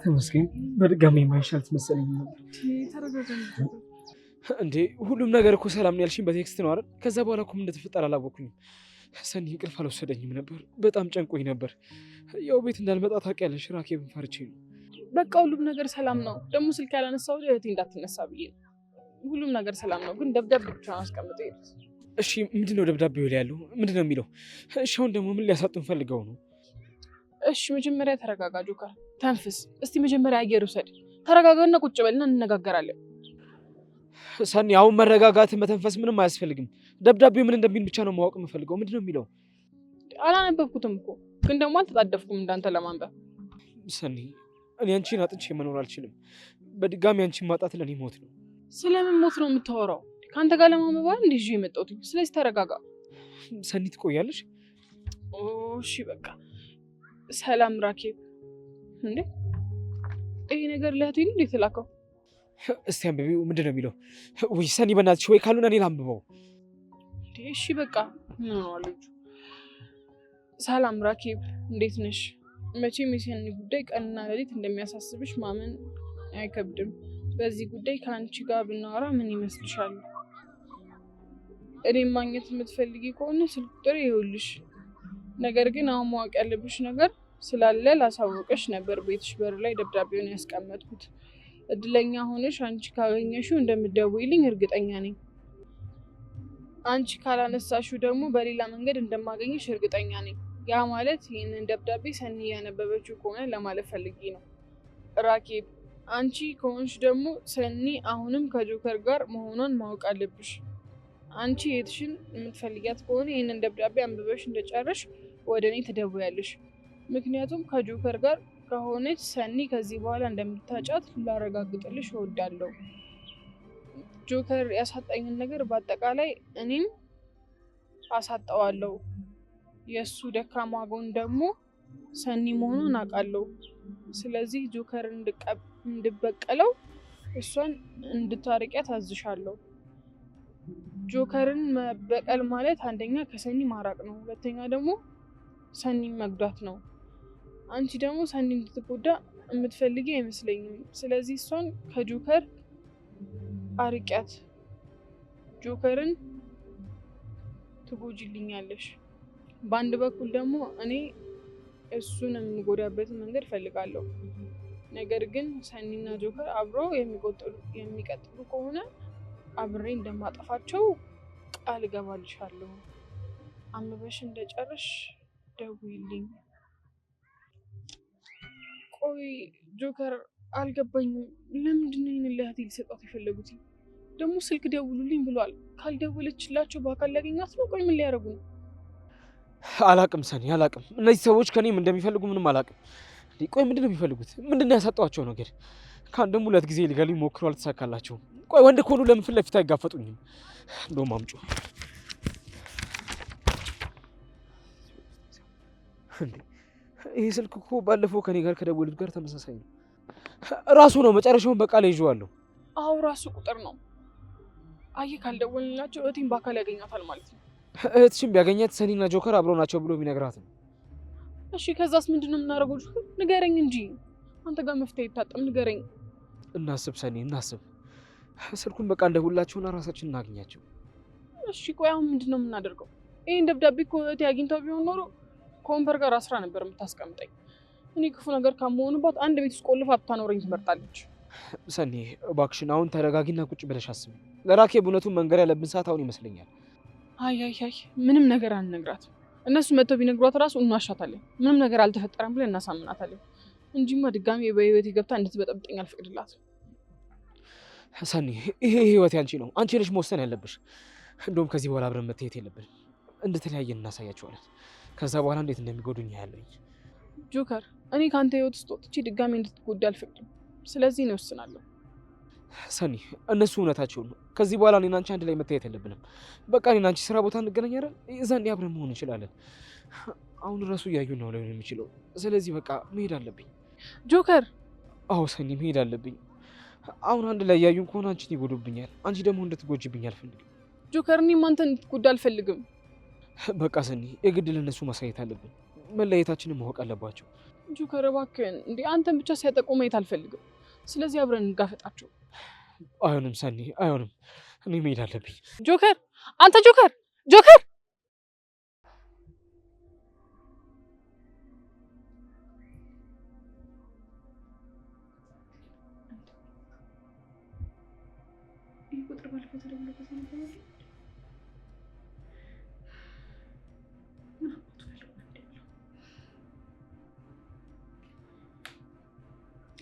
ተመስገን በድጋሚ የማይሻል ትመስለኝ ነበር። ተረጋጋ እንዴ ሁሉም ነገር እኮ ሰላም ነው ያልሽኝ በቴክስት ነው አይደል? ከዛ በኋላ እኮ ምን እንደተፈጠረ አላወኩኝም። ሰኒ እንቅልፍ አልወሰደኝም ነበር፣ በጣም ጨንቆኝ ነበር። ያው ቤት እንዳልመጣ ታውቂያለሽ፣ ራኬብን ፈርቼ ነው። በቃ ሁሉም ነገር ሰላም ነው። ደግሞ ስልክ ያላነሳው እህቴ እንዳትነሳ ብዬ ነው። ሁሉም ነገር ሰላም ነው፣ ግን ደብዳቤ ብቻ አስቀምጠው ሄዱት። እሺ ምንድነው ደብዳቤው ላይ ያለው? ምንድነው የሚለው? እሺ አሁን ደግሞ ምን ሊያሳጡን ፈልገው ነው? እሺ መጀመሪያ ተረጋጋ ጆከር፣ ተንፍስ እስቲ። መጀመሪያ አየር ውሰድ፣ ተረጋጋና ቁጭ በልና እንነጋገራለን። ሰኒ አሁን መረጋጋት መተንፈስ ምንም አያስፈልግም። ደብዳቤው ምን እንደሚል ብቻ ነው ማወቅ የምፈልገው። ምንድነው የሚለው? አላነበብኩትም እኮ ግን ደግሞ አልተጣደፍኩም እንዳንተ ለማንበብ። ሰኒ እኔ አንቺን አጥቼ መኖር አልችልም። በድጋሚ አንቺን ማጣት ለኔ ሞት ነው። ስለምን ሞት ነው የምታወራው? ከአንተ ጋር ለማንበብ እንዴ ይዤ የመጣሁት። ስለዚህ ተረጋጋ። ሰኒ ትቆያለሽ? እሺ በቃ ሰላም ራኬብ። እንዴ ይሄ ነገር ለእህቴ ነው እንዴት ላከው? እስቲ አንብቢው። ምንድነው የሚለው? ወይ ሰኒ በእናትሽ ወይ ካልሆነ እኔ ላንብበው። እሺ በቃ ምን ሆነዋለች? ሰላም ራኬብ እንዴት ነሽ? መቼም የሰኒ ጉዳይ ቀንና ሌሊት እንደሚያሳስብሽ ማመን አይከብድም። በዚህ ጉዳይ ከአንቺ ጋር ብናወራ ምን ይመስልሻል? እኔም ማግኘት የምትፈልጊ ከሆነ ስልክ ቁጥር ይኸውልሽ። ነገር ግን አሁን ማወቅ ያለብሽ ነገር ስላለ ላሳወቀሽ ነበር ቤትሽ በር ላይ ደብዳቤውን ያስቀመጥኩት። እድለኛ ሆነሽ አንቺ ካገኘሽው እንደምትደውይልኝ እርግጠኛ ነኝ። አንቺ ካላነሳሽው ደግሞ በሌላ መንገድ እንደማገኝሽ እርግጠኛ ነኝ። ያ ማለት ይህንን ደብዳቤ ሰኒ ያነበበችው ከሆነ ለማለት ፈልጌ ነው። ራኬብ አንቺ ከሆንሽ ደግሞ ሰኒ አሁንም ከጆከር ጋር መሆኗን ማወቅ አለብሽ። አንቺ የትሽን የምትፈልጊያት ከሆነ ይህንን ደብዳቤ አንብበሽ እንደጨረሽ ወደ እኔ ትደውያለሽ። ምክንያቱም ከጆከር ጋር ከሆነች ሰኒ ከዚህ በኋላ እንደምታጫት ላረጋግጥልሽ እወዳለሁ። ጆከር ያሳጣኝን ነገር በአጠቃላይ እኔም አሳጣዋለሁ። የእሱ ደካማ ጎን ደግሞ ሰኒ መሆኑን አውቃለሁ። ስለዚህ ጆከር እንድበቀለው እሷን እንድታርቂያት አዝሻለሁ። ጆከርን መበቀል ማለት አንደኛ ከሰኒ ማራቅ ነው፣ ሁለተኛ ደግሞ ሰኒ መጉዳት ነው። አንቺ ደግሞ ሰኒ እንድትጎዳ የምትፈልጊ አይመስለኝም። ስለዚህ እሷን ከጆከር አርቂያት። ጆከርን ትጎጂልኛለሽ። በአንድ በኩል ደግሞ እኔ እሱን የምጎዳበትን መንገድ ፈልጋለሁ። ነገር ግን ሰኒና ጆከር አብረው የሚቀጥሉ ከሆነ አብሬ እንደማጠፋቸው ቃል እገባልሻለሁ። አንብበሽ እንደጨረሽ ደውይልኝ። ቆይ ጆከር አልገባኝም። ለምንድን ነው ይህንን ለእህቴ ሊሰጧት የፈለጉት? ደግሞ ስልክ ደውሉልኝ ብሏል። ካልደወለችላቸው በአካል ሊያገኛት ነው? ቆይ ምን ሊያደርጉ ነው? አላቅም ሰኒ አላቅም። እነዚህ ሰዎች ከኔም እንደሚፈልጉ ምንም አላቅም። ቆይ ምንድን ነው የሚፈልጉት? ምንድን ነው ያሳጧቸው ነገር? ከአንድም ሁለት ጊዜ ሊገሉኝ ሞክሮ አልተሳካላቸውም። ቆይ ወንድ ከሆኑ ለምን ፊት ለፊት አይጋፈጡኝም? እንደውም አምጩ። ይሄ ስልክ እኮ ባለፈው ከኔ ጋር ከደወሉት ጋር ተመሳሳይ ነው። ራሱ ነው። መጨረሻውን በቃል ይዤዋለሁ። አዎ ራሱ ቁጥር ነው። አየህ፣ ካልደወልንላቸው እህቴን በአካል ያገኛታል ማለት ነው። እህትሽም ቢያገኛት ሰኒና ጆከር አብረው ናቸው ብሎ የሚነግራት ነው። እሺ ከዛስ ምንድን ነው የምናደርገው? ንገረኝ እንጂ አንተ ጋር መፍትሄ ይታጠም። ንገረኝ። እናስብ ሰኒ እናስብ። ስልኩን በቃ እንደሁላቸውና ራሳችን እናገኛቸው። እሺ ቆይ አሁን ምንድን ነው የምናደርገው? ይህን ደብዳቤ እኮ እህቴ አግኝታው ቢሆን ኖሮ ከወንበር ጋር አስራ ነበር የምታስቀምጠኝ። እኔ ክፉ ነገር ከመሆኑባት አንድ ቤት ውስጥ ቆልፋ ብታኖረኝ ትመርጣለች። ሰኒ እባክሽን አሁን ተረጋጊና ቁጭ ብለሽ አስቢ። ለራኬብ እውነቱን መንገር ያለብን ሰዓት አሁን ይመስለኛል። አይ ምንም ነገር አንነግራትም። እነሱ መጥተው ቢነግሯት እራሱ እንዋሻታለን። ምንም ነገር አልተፈጠረም ብለን እናሳምናታለን እንጂማ ድጋሚ በህይወቴ ገብታ እንድትበጠብጠኝ አልፈቅድላትም። ሰኒ ይሄ ህይወት ያንቺ ነው። አንቺ ነሽ መወሰን ያለብሽ። እንደውም ከዚህ በኋላ አብረን መታየት የለብንም። እንደተለያየን እናሳያቸዋለን። ከዛ በኋላ እንዴት እንደሚጎዱኝ ያለኝ። ጆከር እኔ ከአንተ ህይወት ውስጥ ወጥቼ ድጋሚ እንድትጎዳ አልፈቅድም። ስለዚህ ነው እወስናለሁ። ሰኒ እነሱ እውነታቸውን ነው። ከዚህ በኋላ እኔና አንቺ አንድ ላይ መታየት የለብንም። በቃ እኔና አንቺ ስራ ቦታ እንገናኝ አይደል? እዛኔ አብረን መሆን እንችላለን። አሁን ራሱ እያዩን ነው ላይሆን የሚችለው። ስለዚህ በቃ መሄድ አለብኝ። ጆከር አዎ ሰኒ መሄድ አለብኝ። አሁን አንድ ላይ እያዩን ከሆነ አንቺን ይጎዱብኛል። አንቺ ደግሞ እንድትጎጂብኝ አልፈልግም። ጆከር እኔም አንተ እንድትጎዳ አልፈልግም። በቃ ሰኒ የግድ ለእነሱ ማሳየት አለብን። መለየታችንን ማወቅ አለባቸው። ጆከር እባክህን፣ እንዴ አንተን ብቻ ሲያጠቁ ማየት አልፈልግም። ስለዚህ አብረን እንጋፈጣቸው። አይሆንም ሰኒ፣ አይሆንም። እኔ መሄድ አለብኝ። ጆከር፣ አንተ ጆከር፣ ጆከር!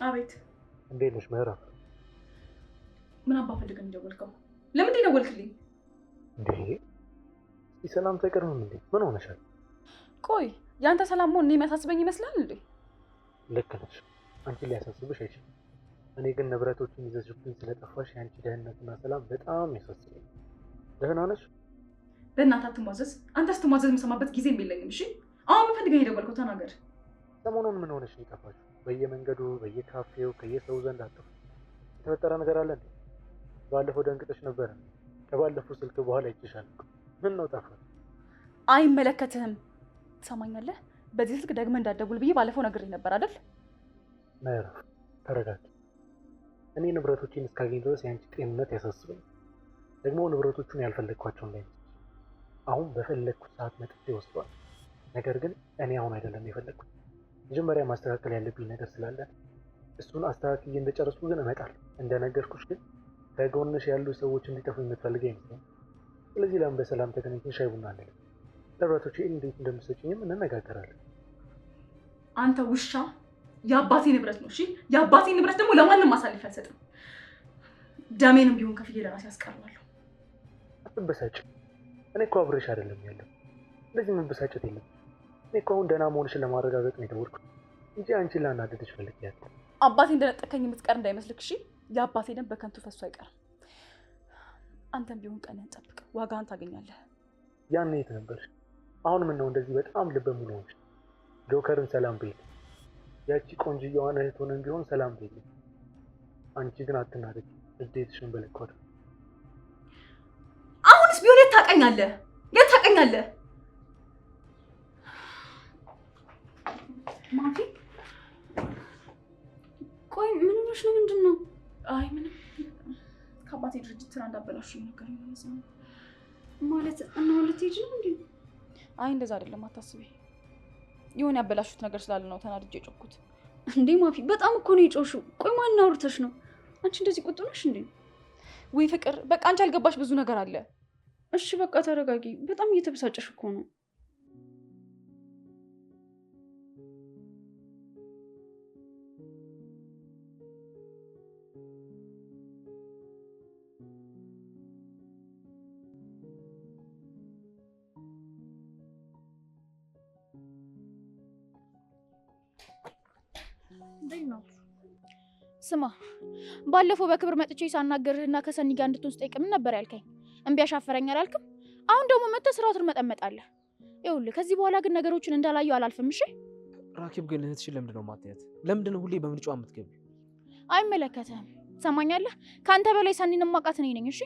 አቤት። እንዴት ነሽ ምህረት? ምን አባ ፈልገህ እንደደወልከው? ለምን ደወልክልኝ? እንዴ ሰላም ተቀርም እንዴ? ምን ሆነሻል? ቆይ ያንተ ሰላም መሆን እኔ የሚያሳስበኝ ይመስላል እንዴ? ልክ ነሽ። አንቺ ሊያሳስብሽ አይችልም። እኔ ግን ንብረቶችን ይዘሽብኝ ስለጠፋሽ የአንቺ ደህንነትና ሰላም በጣም ያሳስበኝ። ደህና ነሽ? በእናትህ አትሟዘዝ። አንተ ስትሟዘዝ የምሰማበት ጊዜም የለኝም። እሺ አሁን ምን ፈልገህ የደወልከው? ተናገር። ሰሞኑን ምን ሆነሽ ነው የጠፋሽው? በየመንገዱ በየካፌው ከየሰው ዘንድ አጠፋ። የተፈጠረ ነገር አለ እንዴ? ባለፈው ደንግጠሽ ነበር። ከባለፈው ስልክ በኋላ ይጭሻል። ምን ነው ጠፋሽ? አይመለከትህም። ትሰማኛለህ? በዚህ ስልክ ደግመህ እንዳትደውል ብዬ ባለፈው ነግሬህ ነበር አይደል? ምህረት ተረጋጊ። እኔ ንብረቶችን እስካገኝ ድረስ የአንቺ ጤንነት ያሳስበኝ። ደግሞ ንብረቶቹን ያልፈለግኳቸው እንዳይመስልሽ። አሁን በፈለግኩት ሰዓት መጥቼ ወስደዋል። ነገር ግን እኔ አሁን አይደለም የፈለግኩት። መጀመሪያ ማስተካከል ያለብኝ ነገር ስላለ እሱን አስተካክዬ እንደጨረስኩ ግን እመጣለሁ። እንደነገርኩሽ ግን ከጎንሽ ያሉ ሰዎች እንዲጠፉ የምትፈልገው ይመስላል። ስለዚህ ለምን በሰላም ተገናኝተን ሻይ ቡና አንልም? ንብረቶች እንዴት እንደምትሰጪኝም እንነጋገራለን። አንተ ውሻ! የአባቴ ንብረት ነው። እሺ የአባቴ ንብረት ደግሞ ለማንም አሳልፌ አልሰጥም። ደሜንም ቢሆን ከፍዬ ለራሴ አስቀርባለሁ። አትበሳጭ። እኔ እኮ አብሬሽ አይደለም ያለው። እንደዚህ መበሳጨት የለም። እኔ እኮ አሁን ደህና መሆንሽን ለማረጋገጥ ነው የደወልኩት እንጂ አንቺን ላናደድሽ ፈልጌ አይደለም። አባቴ እንደነጠቀኝ የምትቀር እንዳይመስልክ እሺ። የአባቴ ደም በከንቱ ፈሶ አይቀርም። አንተም ቢሆን ቀንህን ጠብቅ፣ ዋጋህን ታገኛለህ። ያኔ የት ነበርሽ? አሁን ምን ነው እንደዚህ በጣም ልበ ሙሉ ሆንሽ? ጆከርን ሰላም በይልኝ። ያቺ ቆንጅየዋን እህት ሆነን ቢሆን ሰላም በይልኝ። አንቺ ግን አትናደጂ። እንዴትሽን በልኳት። አሁንስ ቢሆን የት ታውቀኛለህ? የት ታውቀኛለህ? ማፊ ቆይ ምን ሆነሽ ነው? ምንድን ነው? አይ ምንም። ከአባቴ ድርጅት ስራ እንዳበላሹ ነገር ነው ማለት እና ልትሄጂ ነው እንዴ? አይ እንደዛ አይደለም፣ አታስቢ። የሆነ ያበላሹት ነገር ስላለ ነው ተናድጄ የጮኩት። እንዴ ማፊ በጣም እኮ ነው የጮሽው። ቆይ ማን አውርተሽ ነው? አንቺ እንደዚህ ቁጡ ነሽ እንዴ? ወይ ፍቅር፣ በቃ አንቺ አልገባሽ ብዙ ነገር አለ። እሺ በቃ ተረጋጊ። በጣም እየተበሳጨሽ እኮ ነው። ስማ ባለፈው በክብር መጥቼ ሳናገርህና ከሰኒ ጋር እንድትሆን ስጠይቅ ምን ነበር ያልከኝ? እምቢ አሻፈረኝ አላልክም? አሁን ደግሞ መጥተህ ስራው ትርመጠመጣለህ። ይኸውልህ ከዚህ በኋላ ግን ነገሮችን እንዳላዩ አላልፍም። እሺ ራኪብ ግን እህትሽን ለምንድን ነው የማታያት? ለምንድን ነው ሁሌ በምርጫዋ የምትገቢው? አይመለከትህም። ትሰማኛለህ? ከአንተ በላይ ሰኒን ማውቃት እኔ ነኝ። እሺ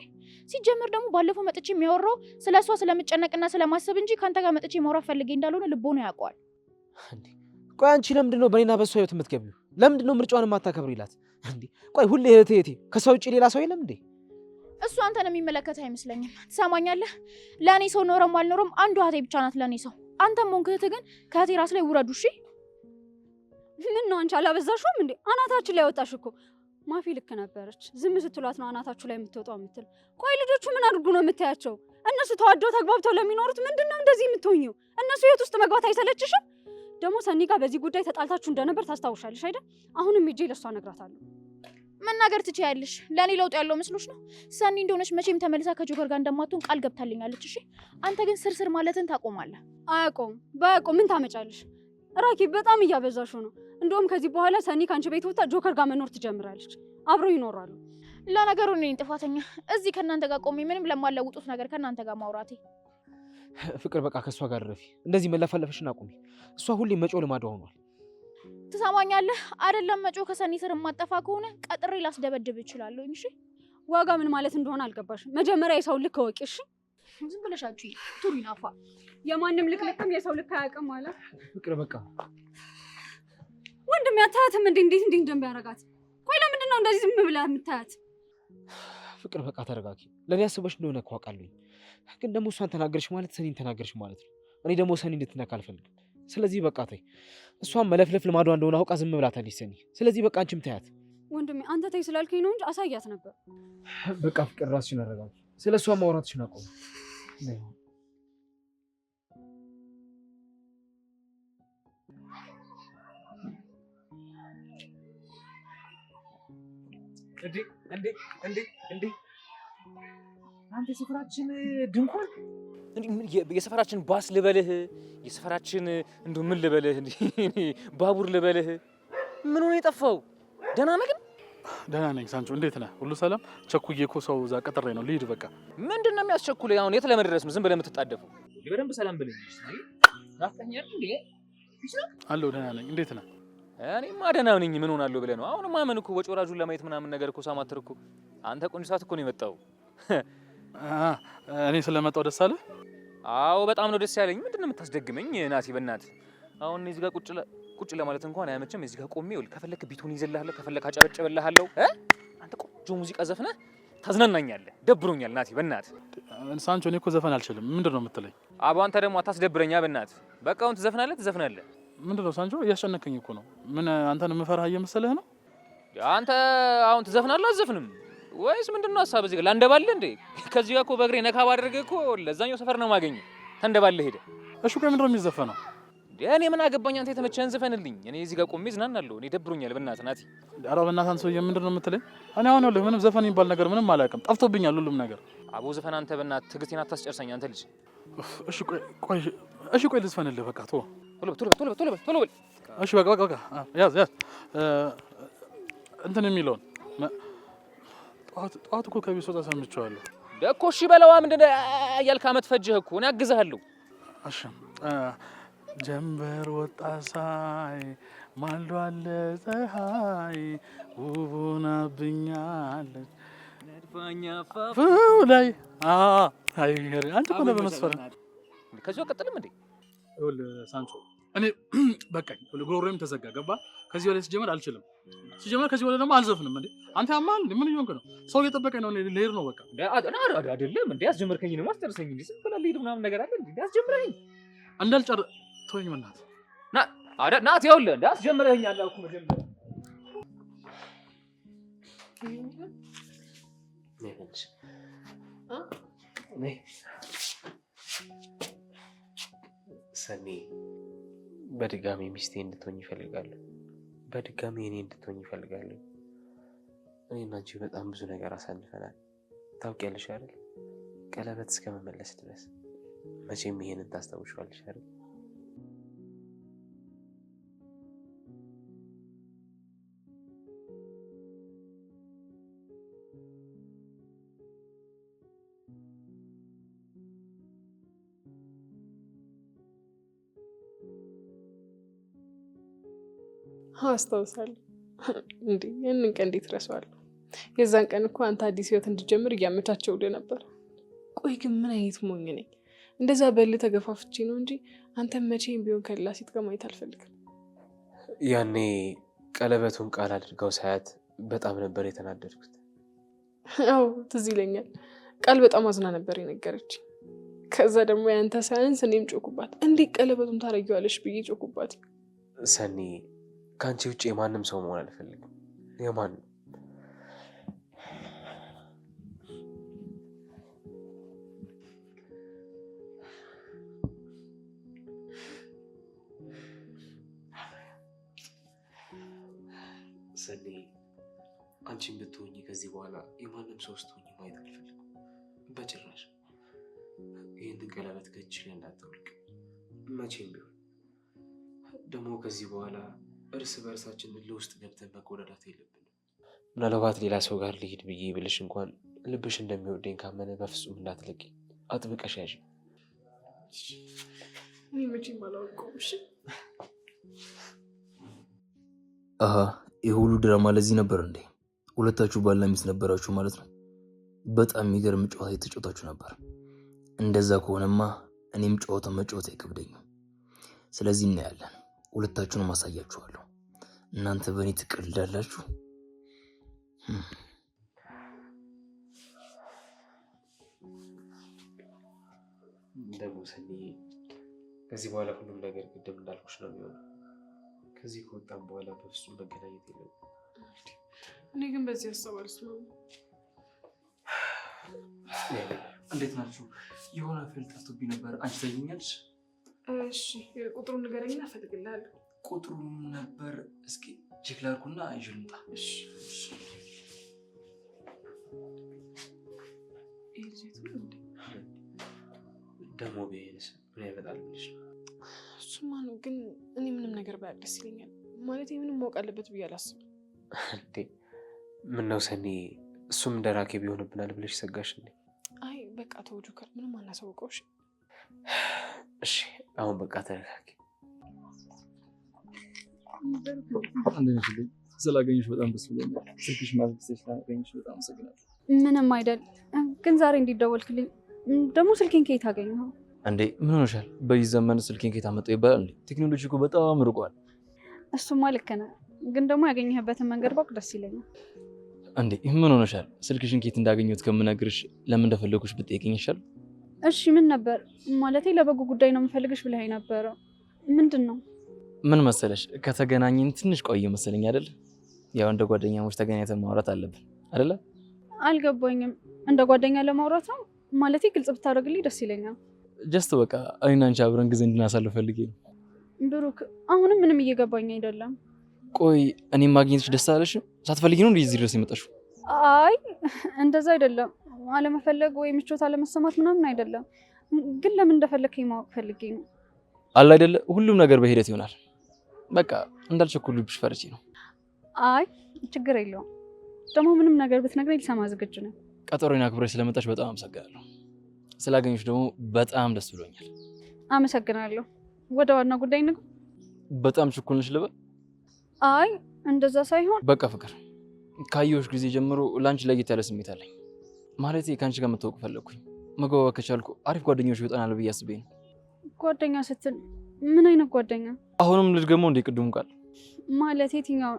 ሲጀምር ደግሞ ባለፈው መጥቼ የሚያወራው ስለሷ ስለምጨነቅና ስለማሰብ እንጂ ከአንተ ጋር መጥቼ ማውራት ፈልጌ እንዳልሆነ ልቦና ያውቀዋል። እንዴ ቆይ አንቺ ለምንድን ነው በእኔና በሷ ህይወት የምትገቢው? ለምንድን ነው ምርጫዋን የማታከብሪላት? እንዴ ቆይ ሁሌ እህቴ ከሷ ውጪ ሌላ ሰው የለም እንዴ? እሱ አንተን የሚመለከትህ አይመስለኝም። ትሰማኛለህ? ለእኔ ሰው ኖረም አልኖረም አንዱ እህቴ ብቻ ናት ለእኔ ሰው። አንተም ሆንክ እህትህ ግን ከእህቴ ራስ ላይ ውረዱ። እሺ ምን ነው አንቺ አላበዛሽውም እንዴ? አናታችን ላይ ወጣሽ እኮ። ማፊ ልክ ነበረች። ዝም ስትሏት ነው አናታችሁ ላይ የምትወጣው የምትል። ቆይ ልጆቹ ምን አድርጉ ነው የምታያቸው? እነሱ ተዋደው ተግባብተው ለሚኖሩት ምንድነው እንደዚህ የምትሆኚው? እነሱ ህይወት ውስጥ መግባት አይሰለችሽም? ደግሞ ሰኒ ጋር በዚህ ጉዳይ ተጣልታችሁ እንደነበር ታስታውሻለሽ አይደል? አሁንም ሂጄ ለሷ እነግራታለሁ። መናገር ትችያለሽ። ለእኔ ለውጥ ያለው መስሎሽ ነው? ሰኒ እንደሆነች መቼም ተመልሳ ከጆከር ጋር እንደማትሆን ቃል ገብታልኛለች። እሺ አንተ ግን ስርስር ማለትን ታቆማለህ። አያቆም ባያቆም ምን ታመጫለሽ? ራኪብ በጣም እያበዛሽው ነው። እንደውም ከዚህ በኋላ ሰኒ ካንቺ ቤት ወጣ ጆከር ጋር መኖር ትጀምራለች። አብረው ይኖራሉ። ለነገሩ እኔ ነኝ ጥፋተኛ። እዚህ ከእናንተ ጋር ቆሜ ምንም ለማለውጡት ነገር ከእናንተ ጋር ማውራቴ። ፍቅር በቃ ከእሷ ጋር ረፊ። እንደዚህ መለፈለፍሽን አቁሚ። እሷ ሁሌ መጮ ልማዷ ሆኗል። ትሰማኛለህ? አይደለም መጮ ከሰኒ ስር የማጠፋ ከሆነ ቀጥሬ ላስደበድብ እችላለሁ። እሺ ዋጋ ምን ማለት እንደሆነ አልገባሽም። መጀመሪያ የሰው ልክ ወቂ። እሺ ዝም ብለሽ አጪ ቱሪና አፏ የማንም ልክልክም የሰው ልክ አያውቅም ማለት ፍቅር በቃ ወንድም ያታያትም እንዴት እንደሚያረጋት ቆይ ለምንድን ነው እንደዚህ ዝም ብለህ የምታያት? ፍቅር በቃ ተረጋጊ። ለኔ አስበሽ እንደሆነ እኮ አውቃለሁ። ግን ደግሞ እሷን ተናገርሽ ማለት ሰኒን ተናገርሽ ማለት ነው። እኔ ደግሞ ሰኒ እንድትነካ አልፈልግም። ስለዚህ በቃ ተይ። እሷን መለፍለፍ ልማዷ እንደሆነ አውቃ ዝም ብላታለች ሰኒ። ስለዚህ በቃ አንቺም ተያት። ወንድሜ አንተ ተይ ስላልከኝ ነው እንጂ አሳያት ነበር። በቃ ፍቅር ራስሽን አረጋጊ። ስለ እሷ ማውራትሽን አቆም። እንዴ አንተ የሰፈራችን ድንኳን የሰፈራችን ባስ ልበልህ፣ የሰፈራችን እንደው ምን ልበልህ፣ ባቡር ልበልህ፣ ምን ሆነ የጠፋው? ደህና ነህ ግን? ደህና ነኝ ሳንቾ፣ እንዴት ነህ? ሁሉ ሰላም? ቸኩዬ እኮ ሰው እዛ ቀጥሬ ነው ልሂድ። በቃ ምንድን ነው የሚያስቸኩልህ? አሁን የት ለመድረስ ነው ዝም ብለህ የምትጣደፈው? በደንብ ሰላም ብለኝ ናፍቀኸኛል እንዴ? አለሁ፣ ደህና ነኝ። እንዴት ነህ? እኔማ ደህና ነኝ። ምን ሆናለሁ ብለህ ነው? አሁንማ ምን እኮ ወጪ ወራጁን ለማየት ምናምን ነገር እኮ ሳማትር እኮ አንተ ቆንጆ ሰዓት እኮ ነው የመጣው። እኔ ስለመጣው ደስ አለህ? አዎ በጣም ነው ደስ ያለኝ። ምንድን ነው የምታስደግመኝ ናቲ? በእናትህ አሁን እዚህ ጋር ቁጭ ለማለት እንኳን አያመችም። እዚህ ጋር ቆሜ ከፈለክ ቢቱን ይዘልሃለሁ፣ ከፈለክ አጨበጭብልሃለሁ። አንተ ቆንጆ ሙዚቃ ዘፍነህ ታዝናናኛለህ። ደብሮኛል ናቲ በእናትህ። ሳንቾ እኔ እኮ ዘፈን አልችልም። ምንድን ነው የምትለኝ? አቦ አንተ ደግሞ አታስደብረኛ በእናትህ። በቃ አሁን ትዘፍናለህ። ምንድን ነው ሳንቾ? እያስጨነቀኝ እኮ ነው። ምን አንተን የምፈራህ እየመሰለህ ነው? አንተ አሁን ትዘፍናለህ አትዘፍንም ወይስ ምንድን ነው ሀሳብ? እዚህ ጋር ላንደባልህ እንዴ? ከዚህ ጋር እኮ በእግሬ ነካ ባደረገህ እኮ ለዛኛው ሰፈር ነው የማገኘው። ተንደባልህ ሄደህ። እሺ ቆይ ምንድን ነው የሚዘፈነው? እኔ ምን አገባኝ? አንተ የተመቸህን ዝፈንልኝ። እኔ እዚህ ጋር ቆሜ ዝናናለሁ። እኔ ደብሮኛል በእናትህ ናቲ። ኧረ በእናትህ አንተ ሰውዬ ምንድን ነው የምትለኝ? እኔ አሁን ይኸውልህ ምንም ዘፈን የሚባል ነገር ምንም አላውቅም። ጠፍቶብኛል ሁሉም ነገር። አቦ ዘፈን አንተ በእናትህ ትዕግስቴን አታስጨርሰኝ አንተ ልጅ። እሺ ቆይ ልዝፈንልህ። በቃ ቶሎ በል። እሺ በቃ ያዝ እንትን የሚለውን ጠዋት እኮ ከቤት ስወጣ ሰምቼዋለሁ እኮ። እሺ በለዋ። ምንድን ነው እያልክ አመት ፈጀህ እኮ። እኔ አግዝሃለሁ። እሺ ጀንበር ወጣ ሳይ ማልዶ አለ ፀሐይ ውቡና ብኛለች ነድፋኛ ፋፉ ላይ አንተ እኮ ነው በመስፈር ከዚህ ቀጥልም እንዴ? ይኸውልህ ሳንቾ እኔ በቃኝ። ጉሮሮዬም ተዘጋ ገባ። ከዚህ በላይ ሲጀመር አልችልም። ከዚህ በላይ ደግሞ አልዘፍንም። እንዴ አንተ ያማል እንዴ? ምን እየሆንክ ነው? ሰው እየጠበቀኝ ነው። እኔ ልሄድ ነው በቃ። አይደለም እንዴ? አስጀመርከኝ ነው ማስጨርሰኝ እንዴ? ዝም ብለህ ልሄድ ምናምን ነገር አለ እንዴ? አስጀምረኝ እንዳልጨርስ ተወኝ በእናትህ። ናት ይኸውልህ እንዴ አስጀምረኸኛል አልኩህ መጀመሪያ። ሰኒ በድጋሚ ሚስቴ እንድትሆኝ ይፈልጋለሁ። በድጋሚ እኔ እንድትሆኝ ይፈልጋለሁ። እኔና አንቺ በጣም ብዙ ነገር አሳልፈናል። ታውቂያለሽ አይደል? ቀለበት እስከመመለስ ድረስ መቼም ይሄንን ታስታውሻለሽ አይደል? አስታውሳለሁ እንዴ? ያንን ቀን እንዴት እረሳዋለሁ? የዛን ቀን እኮ አንተ አዲስ ህይወት እንድጀምር እያመቻቸውልህ ነበር። ቆይ ግን ምን አይነት ሞኝ ነኝ? እንደዛ በል ተገፋፍቼ ነው እንጂ አንተም መቼም ቢሆን ከሌላ ሴት ጋር ማየት አልፈልግም። ያኔ ቀለበቱን ቃል አድርገው ሳያት በጣም ነበር የተናደድኩት። አዎ ትዝ ይለኛል። ቃል በጣም አዝና ነበር የነገረች። ከዛ ደግሞ ያንተ ሳያንስ እኔም ጮኩባት። እንዴት ቀለበቱን ታረጊዋለሽ ብዬ ጮኩባት። ሰኒ ከአንቺ ውጭ የማንም ሰው መሆን አልፈልግም። የማንም ሰኒ አንቺን ብትሆኚ ከዚህ በኋላ የማንም ሰው ስትሆኚ ማየት አልፈልግም በጭራሽ። ይህንን ቀለበት ከእጅሽ ላይ እንዳታወልቅ መቼም ቢሆን። ደግሞ ከዚህ በኋላ እርስ በእርሳችን ለውስጥ ገብተን መጎዳዳት የለብንም። ምናልባት ሌላ ሰው ጋር ልሂድ ብዬ ብልሽ እንኳን ልብሽ እንደሚወደኝ ካመነ በፍጹም እንዳትለቂ አጥብቀሽ ያዥ። እኔ መቼም አላውቀውም። እሺ አሃ ይህ ሁሉ ድራማ ለዚህ ነበር እንዴ? ሁለታችሁ ባልና ሚስት ነበራችሁ ማለት ነው። በጣም የሚገርም ጨዋታ የተጫወታችሁ ነበር። እንደዛ ከሆነማ እኔም ጨዋታ መጫወት አይከብደኝም። ስለዚህ እናያለን። ሁለታችሁንም አሳያችኋለሁ። እናንተ በእኔ ትቀልዳላችሁ። ደግሞ ሰኒ ከዚህ በኋላ ሁሉም ነገር ቅድም እንዳልኩሽ ነው የሚሆነው። ከዚህ ከወጣም በኋላ በፍጹም መገናኘት የለም። እኔ ግን በዚህ ሀሳብ አልስማማም። እንዴት ናችሁ? የሆነ ፊልም ጠፍቶብኝ ነበር። አንቺ ታይኛለሽ? እሺ ቁጥሩን ንገረኝና እፈልግልሃለሁ። ቁጥሩን ነበር እስኪ ቼክ ላድርጉና ይዤ ልምጣ። እሺ ደግሞ ቢሄንስ ምን ያመጣል ብለሽ ነው? እሱማ ነው፣ ግን እኔ ምንም ነገር ባያቅ ደስ ይለኛል። ማለት ምንም ማወቅ አለበት ብዬ አላስብም። እንዴ ምነው ሰኒ፣ እሱም እንደ ራኬብ ይሆንብናል ብለሽ ሰጋሽ እንዴ? አይ በቃ ተው ጆከር፣ ምንም አናሳውቀው። እሺ አሁን በቃ ተረጋጊ። ስላገኘሽ በጣም ደስ ብሎኛል። ስልክሽ ማለት ስላገኘሽ በጣም አመሰግናለሁ። ምንም አይደል። ግን ዛሬ እንዲደወልክልኝ ደግሞ ስልኬን ከየት አገኘኸው? እንዴ ምን ሆነሻል? በዚህ ዘመን ስልኬን ከየት አመጣው ይባላል እንዴ? ቴክኖሎጂ እኮ በጣም ርቋል። እሱማ ልክ ነህ፣ ግን ደግሞ ያገኘህበትን መንገድ ባውቅ ደስ ይለኛል። እንዴ ምን ሆነሻል? ስልክሽን ከየት እንዳገኘሁት ከምነግርሽ ለምን እንደፈለኩሽ ብትጠይቂኝ ይሻል? እሺ ምን ነበር? ማለቴ ለበጎ ጉዳይ ነው የምፈልግሽ ብለኸኝ ነበረ። ምንድን ነው? ምን መሰለሽ፣ ከተገናኘን ትንሽ ቆየ መሰለኝ አይደል? ያው እንደ ጓደኛሞች ተገናኝተን ማውራት አለብን አይደለ? አልገባኝም። እንደ ጓደኛ ለማውራት ነው? ማለቴ ግልጽ ብታደርግልኝ ደስ ይለኛል። ጀስት በቃ እኔና አንቺ አብረን ጊዜ እንድናሳልፍ ፈልጌ ነው። ብሩክ፣ አሁንም ምንም እየገባኝ አይደለም። ቆይ እኔም ማግኘትሽ ደስ አለሽ? ሳትፈልጊ ነው እንደዚህ ድረስ የመጣሽው? አይ እንደዛ አይደለም። አለመፈለግ ወይ ምቾት አለመሰማት ምናምን አይደለም። ግን ለምን እንደፈለግከኝ ማወቅ ፈልጌ ነው። አለ አይደለ? ሁሉም ነገር በሂደት ይሆናል። በቃ እንዳልቸኩልብሽ ፈርቼ ነው። አይ ችግር የለውም። ደግሞ ምንም ነገር ብትነግረኝ ልሰማ ዝግጁ ነኝ። ቀጠሮዬን አክብረሽ ስለመጣሽ በጣም አመሰግናለሁ። ስላገኘሽ ደግሞ በጣም ደስ ብሎኛል። አመሰግናለሁ። ወደ ዋና ጉዳይ ንግባ። በጣም ችኩል ነሽ ልበል? አይ እንደዛ ሳይሆን በቃ ፍቅር፣ ካየሁሽ ጊዜ ጀምሮ ለአንቺ ለየት ያለ ስሜት አለኝ። ማለቴ ከአንቺ ጋር መታወቅ ፈለግኩኝ። መግባባት ከቻልኩ አሪፍ ጓደኞች ይወጣናል ብዬ አስቤ ነው። ጓደኛ ስትል ምን አይነት ጓደኛ? አሁንም ልድገመው እንደ ቅድሙ ቃል ማለት የትኛው?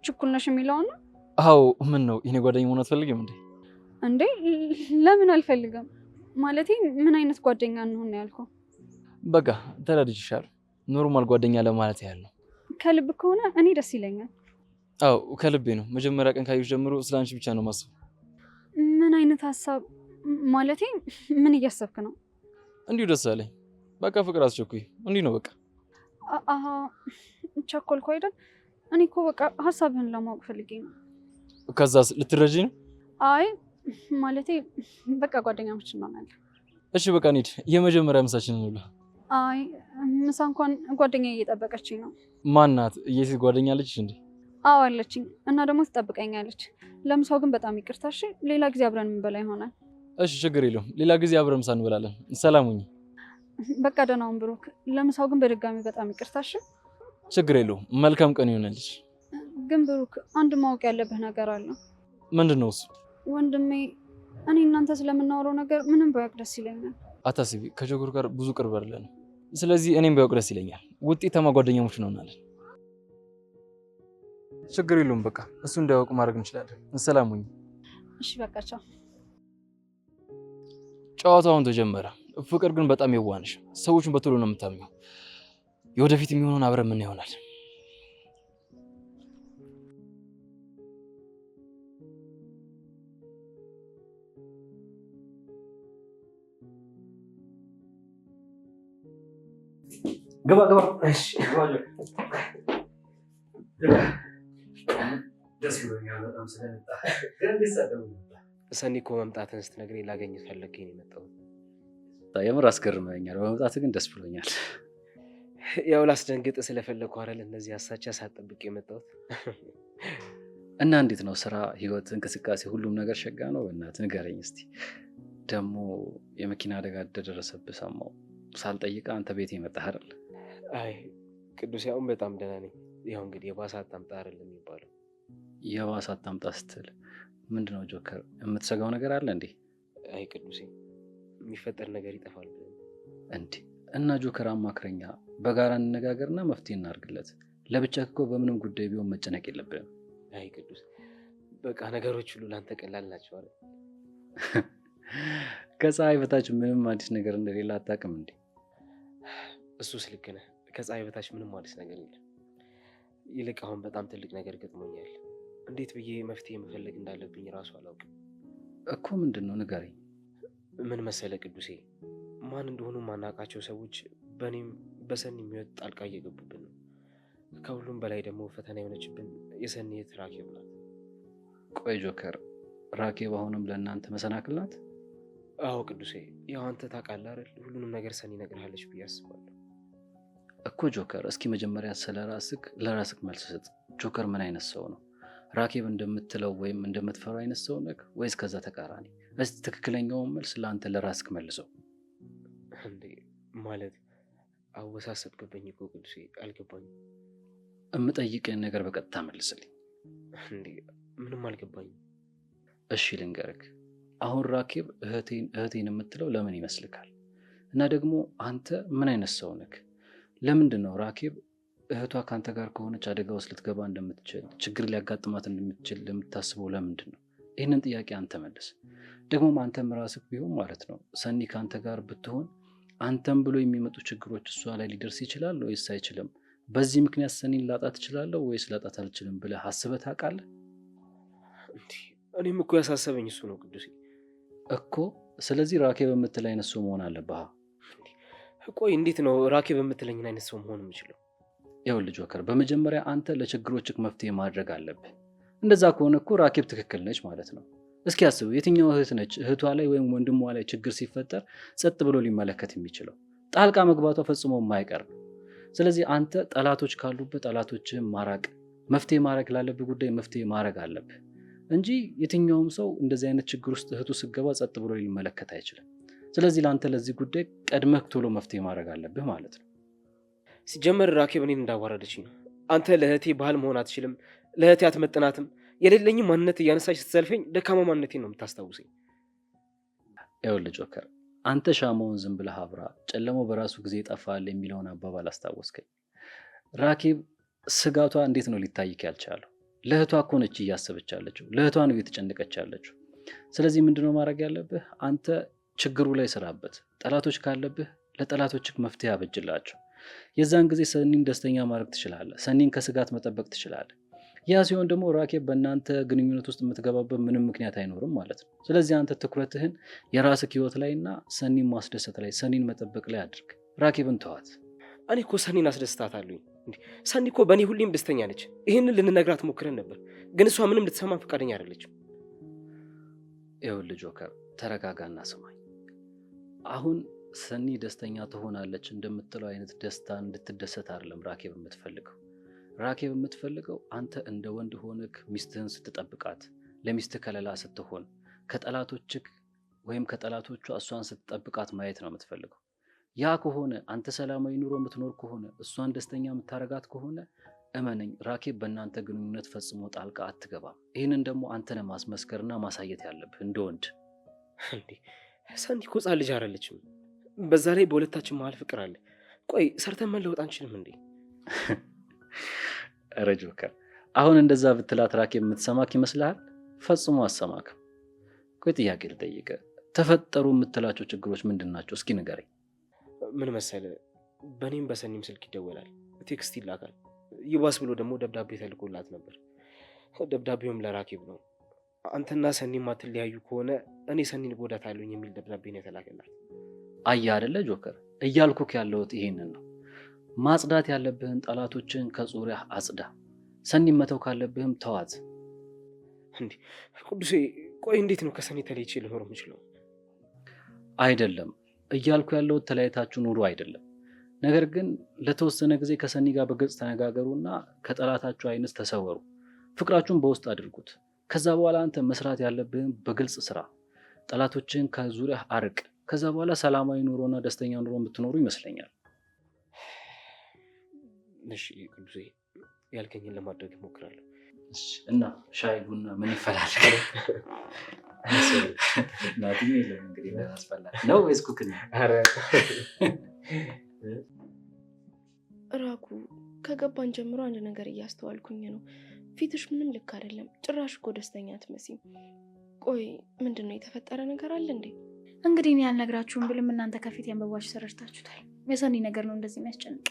ችኩል ነሽ የሚለውን ነው? አዎ። ምን ነው የኔ ጓደኛ መሆን አትፈልግም እንዴ? እንዴ ለምን አልፈልግም? ማለቴ ምን አይነት ጓደኛ እንሆን ያልከው? በቃ ተረድቼሻለሁ። ኖርማል ጓደኛ ለማለት ያህል ነው። ከልብ ከሆነ እኔ ደስ ይለኛል። አዎ ከልቤ ነው። መጀመሪያ ቀን ካየሁሽ ጀምሮ ስለ አንቺ ብቻ ነው ማስበው። ምን አይነት ሀሳብ? ማለቴ ምን እያሰብክ ነው? እንዲሁ ደስ አለኝ። በቃ ፍቅር አስቸኩኝ። እንዲህ ነው በቃ። አሀ ቸኮልኩ አይደል? እኔ እኮ በቃ ሀሳብህን ለማወቅ ፈልጌ ነው። ከዛስ ልትረጂ ነው? አይ ማለቴ በቃ ጓደኛሞች እንሆናለን። እሺ በቃ እንሂድ። የመጀመሪያ ምሳችንን እንብላ። አይ ምሳ እንኳን ጓደኛ እየጠበቀችኝ ነው። ማናት? የሴት ጓደኛ አለችሽ እንዴ? አዎ አለችኝ፣ እና ደግሞ ትጠብቀኛለች። ለምሳው ግን በጣም ይቅርታ እሺ። ሌላ ጊዜ አብረን የምንበላ ይሆናል። እሺ ችግር የለውም። ሌላ ጊዜ አብረን ምሳ እንበላለን። ሰላም ሁኚ። በቃ ደህና ሁን ብሩክ። ለምሳው ግን በድጋሚ በጣም ይቅርታ እሺ። ችግር የለውም። መልካም ቀን ይሆነልሽ። ግን ብሩክ አንድ ማወቅ ያለብህ ነገር አለ። ምንድን ነው እሱ? ወንድሜ፣ እኔ እናንተ ስለምናወራው ነገር ምንም ባያውቅ ደስ ይለኛል። አታስቢ፣ ከጆከር ጋር ብዙ ቅርብ አይደለንም። ስለዚህ እኔም ባያውቅ ደስ ይለኛል። ውጤታማ ጓደኛሞች እንሆናለን። ችግር የለውም። በቃ እሱ እንዳያውቅ ማድረግ እንችላለን። ሰላም ሁኚ። እሺ በቃ ቻው። ጨዋታውን ተጀመረ። ፍቅር ግን በጣም የዋህ ነሽ። ሰዎችን በቶሎ ነው የምታምኘው። የወደፊት የሚሆነውን አብረን ምን ይሆናል። ግባ ግባ። እሺ ደስ ብሎኛል በጣም ስለመጣ። ግን እንዴት ሰደው ሰኒ እኮ መምጣትን ስትነግረኝ ላገኝ ፈልጌ ነው የመጣሁት። የምር አስገርመኛል። በመምጣት ግን ደስ ብሎኛል። ያው ላስደንግጥ ስለፈለኩ አይደል እነዚህ አሳቻ ሳትጠብቅ የመጣሁት። እና እንዴት ነው ስራ፣ ህይወት፣ እንቅስቃሴ፣ ሁሉም ነገር ሸጋ ነው? በእናትህ ንገረኝ እስቲ። ደግሞ የመኪና አደጋ እንደደረሰብህ ሰማሁ። ሳልጠይቅ አንተ ቤት የመጣህ አይደል? አይ ቅዱስ፣ ያውን በጣም ደህና ነኝ። ያው እንግዲህ የባሰ አታምጣ አይደል የሚባለው። የባሰ አታምጣ ስትል ምንድነው ጆከር? የምትሰጋው ነገር አለ እንዴ? አይ ቅዱሴ፣ የሚፈጠር ነገር ይጠፋል ብለን እንዴ? እና ጆከር አማክረኛ፣ በጋራ እንነጋገርና መፍትሄ እናርግለት። ለብቻ እኮ በምንም ጉዳይ ቢሆን መጨነቅ የለብንም። አይ ቅዱስ፣ በቃ ነገሮች ሁሉ ላንተ ቀላል ናቸው አይደል? ከፀሐይ በታች ምንም አዲስ ነገር እንደሌለ አታውቅም እንዴ? እሱስ ልክ ነህ። ከፀሐይ በታች ምንም አዲስ ነገር የለም። ይልቅ አሁን በጣም ትልቅ ነገር ገጥሞኛል። እንዴት ብዬ መፍትሄ መፈለግ እንዳለብኝ ራሱ አላውቅም እኮ። ምንድን ነው ንገረኝ። ምን መሰለ ቅዱሴ፣ ማን እንደሆኑ ማናውቃቸው ሰዎች በእኔም በሰኒ የሚወጥ ጣልቃ እየገቡብን ነው። ከሁሉም በላይ ደግሞ ፈተና የሆነችብን የሰኒ እህት ራኬብ ናት። ቆይ ጆከር፣ ራኬብ አሁንም ለእናንተ መሰናክል ናት? አዎ ቅዱሴ፣ ያው አንተ ታውቃለህ አይደል? ሁሉንም ነገር ሰኒ ነግርሃለች ብዬ አስባለሁ እኮ። ጆከር፣ እስኪ መጀመሪያ ስለ ለራስክ መልስ ስጥ። ጆከር ምን አይነት ሰው ነው? ራኬብ እንደምትለው ወይም እንደምትፈራው አይነት ሰው ነህ ወይስ ከዛ ተቃራኒ? እስቲ ትክክለኛውን መልስ ለአንተ ለራስክ መልሰው። እንዴ ማለት አወሳሰብክብኝ እኮ ቅዱሴ፣ አልገባኝም። እምጠይቅህን ነገር በቀጥታ መልስልኝ። እንዴ ምንም አልገባኝም። እሺ ልንገርክ፣ አሁን ራኬብ እህቴን የምትለው ለምን ይመስልካል? እና ደግሞ አንተ ምን አይነት ሰው ነህ? ለምንድን ነው ራኬብ እህቷ ከአንተ ጋር ከሆነች አደጋ ውስጥ ልትገባ እንደምትችል፣ ችግር ሊያጋጥማት እንደምትችል ለምታስበው ለምንድን ነው? ይህንን ጥያቄ አንተ መልስ። ደግሞም አንተም ራስህ ቢሆን ማለት ነው ሰኒ ከአንተ ጋር ብትሆን አንተም ብሎ የሚመጡ ችግሮች እሷ ላይ ሊደርስ ይችላል ወይስ አይችልም? በዚህ ምክንያት ሰኒን ላጣት እችላለሁ ወይስ ላጣት አልችልም ብለህ አስበህ ታውቃለህ? እኔም እኮ ያሳሰበኝ እሱ ነው ቅዱሴ እኮ። ስለዚህ ራኬብ በምትል አይነት ሰው መሆን አለብህ። ቆይ እንዴት ነው ራኬብ በምትለኝን አይነት ሰው መሆን የምችለው? ይኸውልህ ጆከር፣ በመጀመሪያ አንተ ለችግሮችህ መፍትሄ ማድረግ አለብህ። እንደዛ ከሆነ እኮ ራኬብ ትክክል ነች ማለት ነው። እስኪ አስበው፣ የትኛው እህት ነች እህቷ ላይ ወይም ወንድሟ ላይ ችግር ሲፈጠር ጸጥ ብሎ ሊመለከት የሚችለው? ጣልቃ መግባቷ ፈጽሞ የማይቀር ነው። ስለዚህ አንተ ጠላቶች ካሉበት ጠላቶችህን ማራቅ፣ መፍትሄ ማድረግ ላለብህ ጉዳይ መፍትሄ ማድረግ አለብህ እንጂ የትኛውም ሰው እንደዚህ አይነት ችግር ውስጥ እህቱ ስገባ ጸጥ ብሎ ሊመለከት አይችልም። ስለዚህ ለአንተ ለዚህ ጉዳይ ቀድመህ ቶሎ መፍትሄ ማድረግ አለብህ ማለት ነው። ሲጀመር ራኬብ እኔን እንዳዋረደችኝ ነው። አንተ ለእህቴ ባህል መሆን አትችልም፣ ለእህቴ አትመጥናትም፣ የሌለኝም ማንነት እያነሳች ስትዘልፈኝ ደካማ ማንነቴን ነው የምታስታውሰኝ። ይኸውልህ ጆከር፣ አንተ ሻማውን ዝም ብለህ አብራ፣ ጨለማው በራሱ ጊዜ ይጠፋል የሚለውን አባባል አስታወስከኝ። ራኬብ ስጋቷ እንዴት ነው ሊታይክ ያልቻለው? ለእህቷ እኮ ነች እያሰበች ያለችው፣ ለእህቷ ነው እየተጨነቀች ያለችው። ስለዚህ ምንድነው ማድረግ ያለብህ? አንተ ችግሩ ላይ ስራበት። ጠላቶች ካለብህ ለጠላቶችህ መፍትሄ አበጅላቸው። የዛን ጊዜ ሰኒን ደስተኛ ማድረግ ትችላለህ። ሰኒን ከስጋት መጠበቅ ትችላለህ። ያ ሲሆን ደግሞ ራኬብ በእናንተ ግንኙነት ውስጥ የምትገባበት ምንም ምክንያት አይኖርም ማለት ነው። ስለዚህ አንተ ትኩረትህን የራስህ ህይወት ላይና ሰኒን ማስደሰት ላይ፣ ሰኒን መጠበቅ ላይ አድርግ። ራኬብን ተዋት። እኔ እኮ ሰኒን አስደስታታለሁኝ። ሰኒ እኮ በእኔ ሁሌም ደስተኛ ነች። ይህንን ልንነግራት ሞክረን ነበር፣ ግን እሷ ምንም ልትሰማን ፈቃደኛ አይደለችም። ይኸውልህ ጆከር፣ ተረጋጋና ስማኝ። አሁን ሰኒ ደስተኛ ትሆናለች እንደምትለው አይነት ደስታ እንድትደሰት አይደለም ራኬብ የምትፈልገው። ራኬብ የምትፈልገው አንተ እንደ ወንድ ሆነክ ሚስትህን ስትጠብቃት፣ ለሚስትህ ከለላ ስትሆን፣ ከጠላቶችህ ወይም ከጠላቶቿ እሷን ስትጠብቃት ማየት ነው የምትፈልገው። ያ ከሆነ አንተ ሰላማዊ ኑሮ የምትኖር ከሆነ፣ እሷን ደስተኛ የምታረጋት ከሆነ እመነኝ ራኬብ በእናንተ ግንኙነት ፈጽሞ ጣልቃ አትገባም። ይህንን ደግሞ አንተ ነህ ማስመስከርና ማሳየት ያለብህ እንደ ወንድ። ሰኒ እኮ ሕፃን ልጅ አይደለችም። በዛ ላይ በሁለታችን መሀል ፍቅር አለ። ቆይ ሰርተን መለወጥ አንችልም እንዴ? ኧረ ጆከር፣ አሁን እንደዛ ብትላት ራኬብ የምትሰማክ ይመስልሃል? ፈጽሞ አሰማክም። ቆይ ጥያቄ ልጠይቅህ፣ ተፈጠሩ የምትላቸው ችግሮች ምንድን ናቸው? እስኪ ንገረኝ። ምን መሰለህ፣ በእኔም በሰኒም ስልክ ይደወላል፣ ቴክስት ይላካል። ይባስ ብሎ ደግሞ ደብዳቤ ተልኮላት ነበር። ደብዳቤውም ለራኬብ ነው። አንተና ሰኒ ማትለያዩ ከሆነ እኔ ሰኒን እጎዳታለሁ የሚል ደብዳቤ ነው የተላከላት። አየህ አይደለ ጆከር፣ እያልኩክ ያለሁት ይሄንን ነው። ማጽዳት ያለብህን ጠላቶችን ከዙሪያ አጽዳ። ሰኒን መተው ካለብህም ተዋት። እንዴ ቅዱሴ፣ ቆይ እንዴት ነው ከሰኒ ተለይቼ ልኖር የምችለው? አይደለም እያልኩ ያለሁት ተለያይታችሁ ኑሩ አይደለም። ነገር ግን ለተወሰነ ጊዜ ከሰኒ ጋር በግልጽ ተነጋገሩና ከጠላታችሁ አይነት ተሰወሩ። ፍቅራችሁን በውስጥ አድርጉት። ከዛ በኋላ አንተ መስራት ያለብህን በግልጽ ስራ። ጠላቶችን ከዙሪያ አርቅ። ከዛ በኋላ ሰላማዊ ኑሮና ደስተኛ ኑሮ የምትኖሩ ይመስለኛል። እሺ ቅዱሴ፣ ያልከኝን ለማድረግ እሞክራለሁ። እና ሻይ ቡና ምን ይፈላል? ናቲ የለም እንግዲህ ለማስፈላት ነው ወይስ ኩክ ነው? ራኩ ከገባን ጀምሮ አንድ ነገር እያስተዋልኩኝ ነው። ፊትሽ ምንም ልክ አይደለም። ጭራሽ እኮ ደስተኛ አትመስይም። ቆይ ምንድነው የተፈጠረ ነገር አለ እንዴ? እንግዲህ እኔ ያልነግራችሁም ብልም እናንተ ከፊት ያንበባችሁ ተረድታችሁታል። የሰኒ ነገር ነው እንደዚህ የሚያስጨንቅ።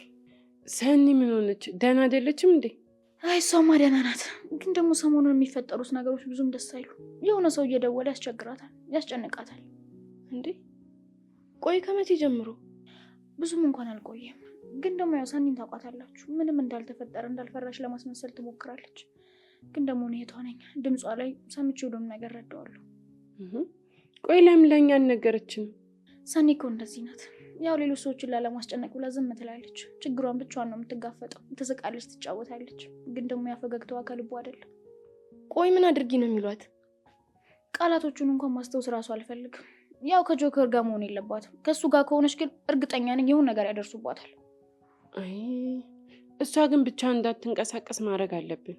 ሰኒ ምን ሆነች? ደህና አይደለችም እንዴ? አይ እሷማ ደህና ናት፣ ግን ደግሞ ሰሞኑን የሚፈጠሩት ነገሮች ብዙም ደስ አይሉ። የሆነ ሰው እየደወለ ያስቸግራታል፣ ያስጨንቃታል። እንዴ ቆይ ከመቼ ጀምሮ? ብዙም እንኳን አልቆየም፣ ግን ደግሞ ያው ሰኒን ታውቋታላችሁ። ምንም እንዳልተፈጠረ እንዳልፈራሽ ለማስመሰል ትሞክራለች። ግን ደግሞ እህቷ ነኝ፣ ድምጿ ላይ ሰምቼ ሁሉም ነገር ረዳዋለሁ። ቆይ ለምን ለእኛ አልነገረችንም? ሰኒ እኮ እንደዚህ ናት። ያው ሌሎች ሰዎችን ላለማስጨነቅ ብላ ዝም ትላለች። ችግሯን ብቻዋን ነው የምትጋፈጠው። ትስቃለች፣ ትጫወታለች። ግን ደግሞ ያፈገግተዋ ከልቡ አይደለም። ቆይ ምን አድርጊ ነው የሚሏት? ቃላቶቹን እንኳን ማስታወስ እራሱ አልፈልግም። ያው ከጆከር ጋር መሆን የለባትም። ከእሱ ጋር ከሆነች ግን እርግጠኛ ነኝ የሆነ ነገር ያደርሱባታል። አይ እሷ ግን ብቻ እንዳትንቀሳቀስ ማድረግ አለብን።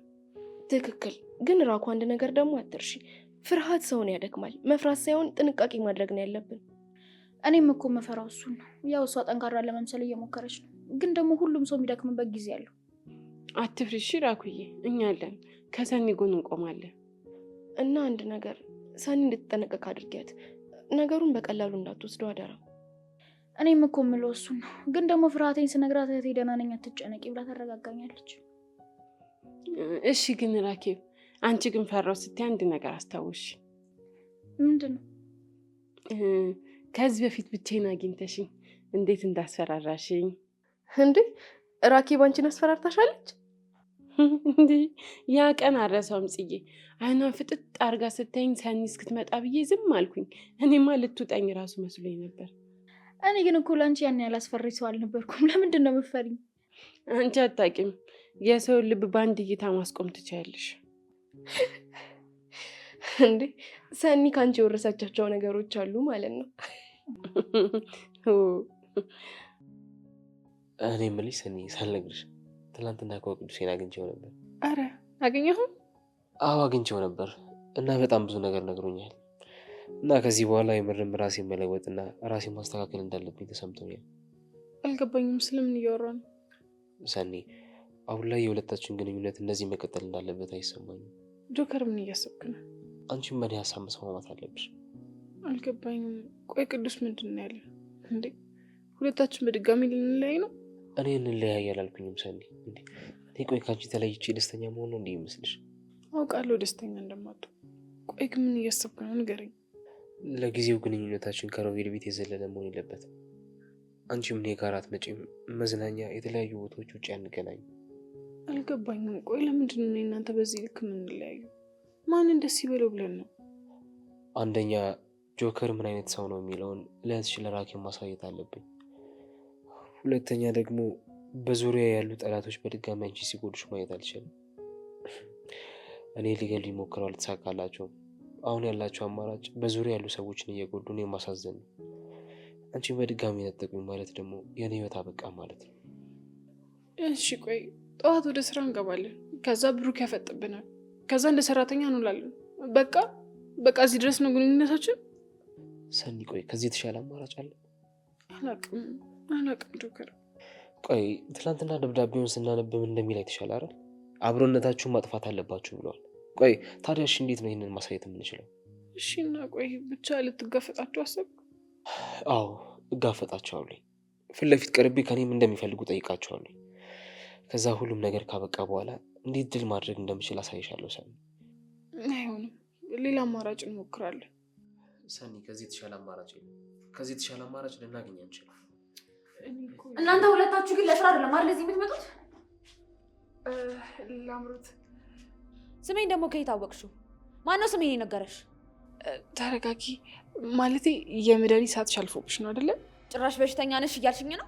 ትክክል። ግን ራኩ አንድ ነገር ደግሞ አትርሺ። ፍርሃት ሰውን ያደክማል። መፍራት ሳይሆን ጥንቃቄ ማድረግ ነው ያለብን። እኔም እኮ መፈራው እሱን ነው። ያው እሷ ጠንካራ ለመምሰል እየሞከረች ነው። ግን ደግሞ ሁሉም ሰው የሚደክምበት ጊዜ አለው። አትፍሪ እሺ ራኩዬ፣ እኛ አለን፣ ከሰኒ ጎን እንቆማለን። እና አንድ ነገር ሰኒ እንድትጠነቀቅ አድርጊያት። ነገሩን በቀላሉ እንዳትወስደው አደራ። እኔም እኮ የምለው እሱን ነው። ግን ደግሞ ፍርሃቴን ስነግራት እህቴ ደህና ነኝ አትጨነቂ ብላ ታረጋጋኛለች። እሺ ግን ራኬብ፣ አንቺ ግን ፈራው ስትይ አንድ ነገር አስታውሽ። ምንድን ነው? ከዚህ በፊት ብቻዬን አግኝተሽኝ እንዴት እንዳስፈራራሽኝ። እንዴ ራኬብ አንቺን አስፈራርታሻለች እንዴ? ያ ቀን አረሳውም ጽዬ። አይኗን ፍጥጥ አርጋ ስታይኝ ሰኒ እስክትመጣ ብዬ ዝም አልኩኝ። እኔማ ልትውጠኝ ራሱ መስሎኝ ነበር። እኔ ግን እኮ ለአንቺ ያን ያህል አስፈሪ ሰው አልነበርኩም። ለምንድን ነው የምትፈሪኝ? አንቺ አታውቂም። የሰውን ልብ በአንድ እይታ ማስቆም ትችያለሽ። እንዴ ሰኒ ከአንቺ የወረሰቻቸው ነገሮች አሉ ማለት ነው። እኔ የምልሽ ሰኒ ሳልነግርሽ ትናንትና ከቅዱሴን አግኝቼው ነበር። አረ አገኘሁ? አዎ አግኝቼው ነበር እና በጣም ብዙ ነገር ነግሮኛል። እና ከዚህ በኋላ የምርም ራሴን መለወጥና ራሴን ማስተካከል እንዳለብኝ ተሰምቶኛል። አልገባኝም። ስለምን እያወራ ነው? ሰኒ አሁን ላይ የሁለታችን ግንኙነት እንደዚህ መቀጠል እንዳለበት አይሰማኝም። ጆከር ምን እያሰብክ ነው? አንቺም በእኔ ሀሳብ መስማማት አለብሽ። አልገባኝም። ቆይ ቅዱስ ምንድን ነው ያለ እንዴ? ሁለታችን በድጋሚ ልንለያይ ነው? እኔ እንለያይ አላልኩኝም ሰኒ። እንዴ እኔ ቆይ ከአንቺ ተለይቼ ደስተኛ መሆን ነው እንዲህ ይመስልሽ? አውቃለሁ ደስተኛ እንደማትሆን። ቆይ ግን ምን እያሰብክ ነው? ንገረኝ። ለጊዜው ግንኙነታችን ከሮቤል ቤት የዘለለ መሆን የለበትም። አንቺም እኔ ጋር አትመጪም። መዝናኛ፣ የተለያዩ ቦታዎች ውጭ አንገናኝ። አልገባኝም። ቆይ ለምንድን ነው እናንተ በዚህ ልክ የምንለያዩ? ማንን ደስ ይበለው ብለን ነው? አንደኛ ጆከር ምን አይነት ሰው ነው የሚለውን ለእህትሽ ለራኬብ ማሳየት አለብኝ። ሁለተኛ ደግሞ በዙሪያ ያሉ ጠላቶች በድጋሚ አንቺ ሲጎዱሽ ማየት አልችልም። እኔ ሊገሉ ይሞክረው አልተሳካላቸውም። አሁን ያላቸው አማራጭ በዙሪያ ያሉ ሰዎችን እየጎዱ እኔን ማሳዘን ነው። አንቺን በድጋሚ ነጠቁኝ ማለት ደግሞ የኔ ህይወት አበቃ ማለት ነው። እሺ ቆይ ጠዋት ወደ ስራ እንገባለን። ከዛ ብሩክ ያፈጥብናል። ከዛ እንደ ሰራተኛ እንውላለን። በቃ እዚህ ድረስ ነው ግንኙነታችን። ሰኒ ቆይ ከዚህ የተሻለ አማራጭ አለ? አላቅም ጆከር። ቆይ ትናንትና ደብዳቤውን ስናነብ ምን እንደሚል አይተሻል አይደል? አብሮነታችሁን ማጥፋት አለባችሁ ብለዋል። ቆይ ታዲያ እሺ እንዴት ነው ይህንን ማሳየት የምንችለው? እሺ እና ቆይ ብቻ ልትጋፈጣችሁ አሰብክ? አዎ እጋፈጣቸዋለሁ። ፊት ለፊት ቀርቤ ከኔም እንደሚፈልጉ ጠይቃቸዋለሁ። ከዛ ሁሉም ነገር ካበቃ በኋላ እንዴት ድል ማድረግ እንደምችል አሳይሻለሁ ሰኒ። አይሆንም፣ ሌላ አማራጭ እንሞክራለን። ሰኒ ከዚህ የተሻለ አማራጭ የለም። ከዚህ የተሻለ አማራጭ ልናገኝ አንችልም። እናንተ ሁለታችሁ ግን ለስራ አይደለም አይደል እዚህ የምትመጡት? ላምሮት ስሜን ደግሞ ከየት አወቅሽው? ማነው ስሜን የነገረሽ? ተረጋጊ። ማለቴ የመድኃኒት ሰዓትሽ አልፎብሽ ነው አይደለም? ጭራሽ በሽተኛ ነሽ እያልሽኝ ነው?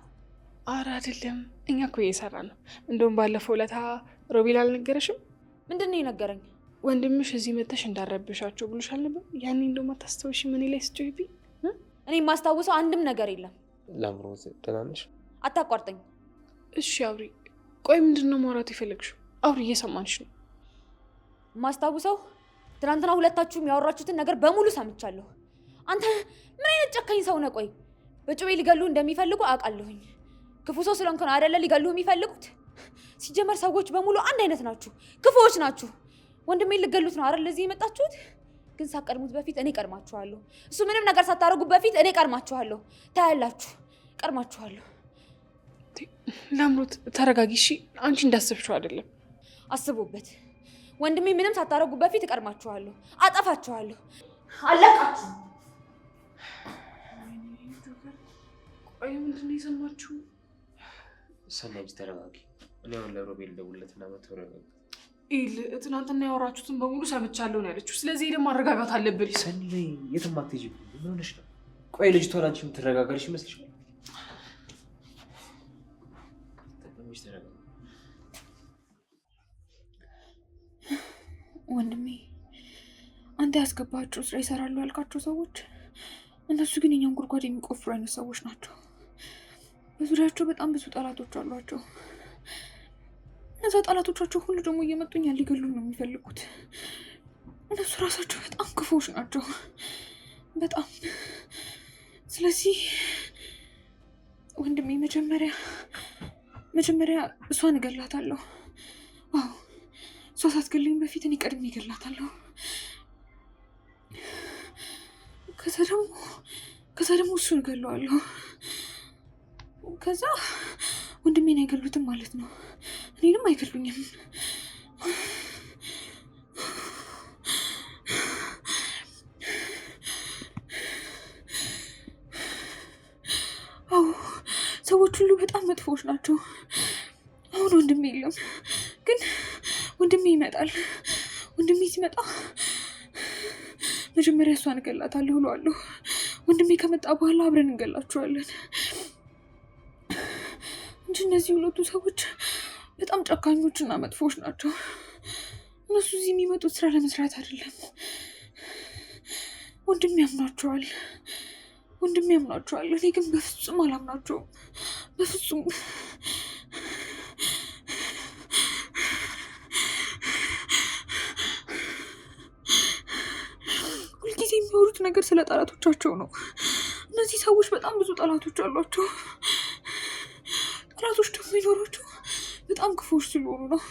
ኧረ አይደለም፣ እኛ እኮ እየሰራ ነው። እንደውም ባለፈው ለታ ሮቤል አልነገረሽም? ምንድን ነው የነገረኝ? ወንድምሽ እዚህ መተሽ እንዳረብሻቸው ብሎሽ አልነበር? ያኔ እንደውም አታስታውሽ ምን ላይ ስትጮይብኝ? እኔ የማስታውሰው አንድም ነገር የለም። ላምሮት ደህና ነሽ? አታቋርጠኝ። እሺ አውሪ። ቆይ ምንድን ነው ማውራት የፈለግሽው? አውሪ፣ እየሰማንሽ ነው። ማስታውሰው ትናንትና ሁለታችሁም ያወራችሁትን ነገር በሙሉ ሰምቻለሁ። አንተ ምን አይነት ጨካኝ ሰው ነህ? ቆይ በጩቤ ሊገሉ እንደሚፈልጉ አውቃለሁኝ። ክፉ ሰው ስለሆንክ ነው አይደለ ሊገሉ የሚፈልጉት? ሲጀመር ሰዎች በሙሉ አንድ አይነት ናችሁ፣ ክፉዎች ናችሁ። ወንድሜን ልገሉት ነው አይደል እዚህ የመጣችሁት? ግን ሳትቀድሙት በፊት እኔ ቀድማችኋለሁ። እሱ ምንም ነገር ሳታደርጉት በፊት እኔ ቀድማችኋለሁ። ታያላችሁ፣ ቀድማችኋለሁ። ላምሮት ተረጋጊ እሺ። አንቺ እንዳሰብሽው አይደለም። አስቡበት። ወንድሜ ምንም ሳታደርጉት በፊት እቀድማችኋለሁ፣ አጠፋችኋለሁ። አለቃችሁ። ቆይ ምንድን ነው የሰማችሁ? ሰናይት ተረጋጊ። እኔ አሁን ለሮቤል ደውልለትና ተረጋጊ። ትናንትና ያወራችሁትን በሙሉ ሰምቻለሁ ነው ያለችው። ስለዚህ ደግሞ ማረጋጋት አለብን። ሰኒ ላይ የትም አትሄጂም። ምን ሆነሽ ነው? ቆይ ልጅቷ አንቺ የምትረጋጋልሽ ይመስልሻል? ወንድሜ አንተ ያስገባቸው ስራ ይሰራሉ ያልካቸው ሰዎች እነሱ ግን የኛን ጉድጓድ የሚቆፍሩ አይነት ሰዎች ናቸው። በዙሪያቸው በጣም ብዙ ጠላቶች አሏቸው። እነዛ ጠላቶቻቸው ሁሉ ደግሞ እየመጡኝ ሊገሉ ነው የሚፈልጉት። እነሱ ራሳቸው በጣም ክፉዎች ናቸው፣ በጣም። ስለዚህ ወንድሜ መጀመሪያ እሷን እገላታለሁ። አዎ እሷ ሳትገለኝ በፊት እኔ ቀድሜ እገላታለሁ። ከዛ ደግሞ እሱን እገለዋለሁ። ከዛ ወንድሜን አይገሉትም ማለት ነው። እኔንም አይገሉኝም። አዎ ሰዎች ሁሉ በጣም መጥፎዎች ናቸው። አሁን ወንድሜ የለም፣ ግን ወንድሜ ይመጣል። ወንድሜ ሲመጣ መጀመሪያ እሷን እገላታለሁ እለዋለሁ። ወንድሜ ከመጣ በኋላ አብረን እንገላቸዋለን እንጂ እነዚህ ሁለቱ ሰዎች በጣም ጨካኞችና መጥፎች ናቸው። እነሱ እዚህ የሚመጡት ስራ ለመስራት አይደለም። ወንድሜ ያምናቸዋል። እኔ ግን በፍጹም አላምናቸውም። በፍጹም። ሁልጊዜ የሚወሩት ነገር ስለ ጠላቶቻቸው ነው። እነዚህ ሰዎች በጣም ብዙ ጠላቶች አሏቸው። ጠላቶች ደግሞ የሚኖራቸው በጣም ክፉዎች ስለሆኑ ነው።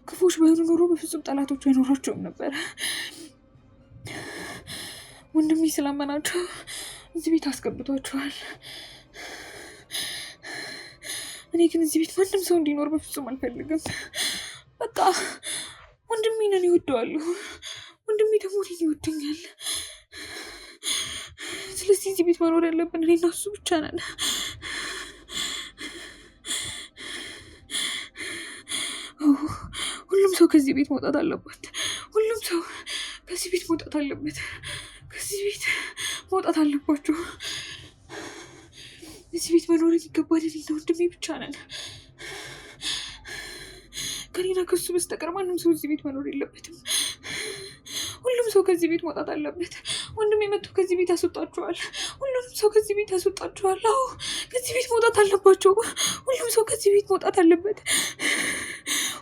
ክፉዎች ባይሆኑ ኖሮ በፍጹም ጠላቶች አይኖራቸውም ነበረ። ወንድሜ ስላመናቸው እዚህ ቤት አስገብቷቸዋል። እኔ ግን እዚህ ቤት ማንም ሰው እንዲኖር በፍጹም አልፈልግም። በቃ ወንድሜን እኔ እወደዋለሁ፣ ወንድሜ ደግሞ እኔን ይወደኛል። ስለዚህ እዚህ ቤት መኖር ያለብን እኔና እሱ ብቻ ነን። ሁሉም ሰው ከዚህ ቤት መውጣት አለበት። ሁሉም ሰው ከዚህ ቤት መውጣት አለበት። ከዚህ ቤት መውጣት አለባቸው። እዚህ ቤት መኖር የሚገባን እኔና ወንድሜ ብቻ ነን። ከኔና ከሱ በስተቀር ማንም ሰው እዚህ ቤት መኖር የለበትም። ሁሉም ሰው ከዚህ ቤት መውጣት አለበት። ወንድሜ መጥቶ ከዚህ ቤት ያስወጣቸዋል። ሁሉንም ሰው ከዚህ ቤት ያስወጣቸዋል። አዎ ከዚህ ቤት መውጣት አለባቸው። ሁሉም ሰው ከዚህ ቤት መውጣት አለበት።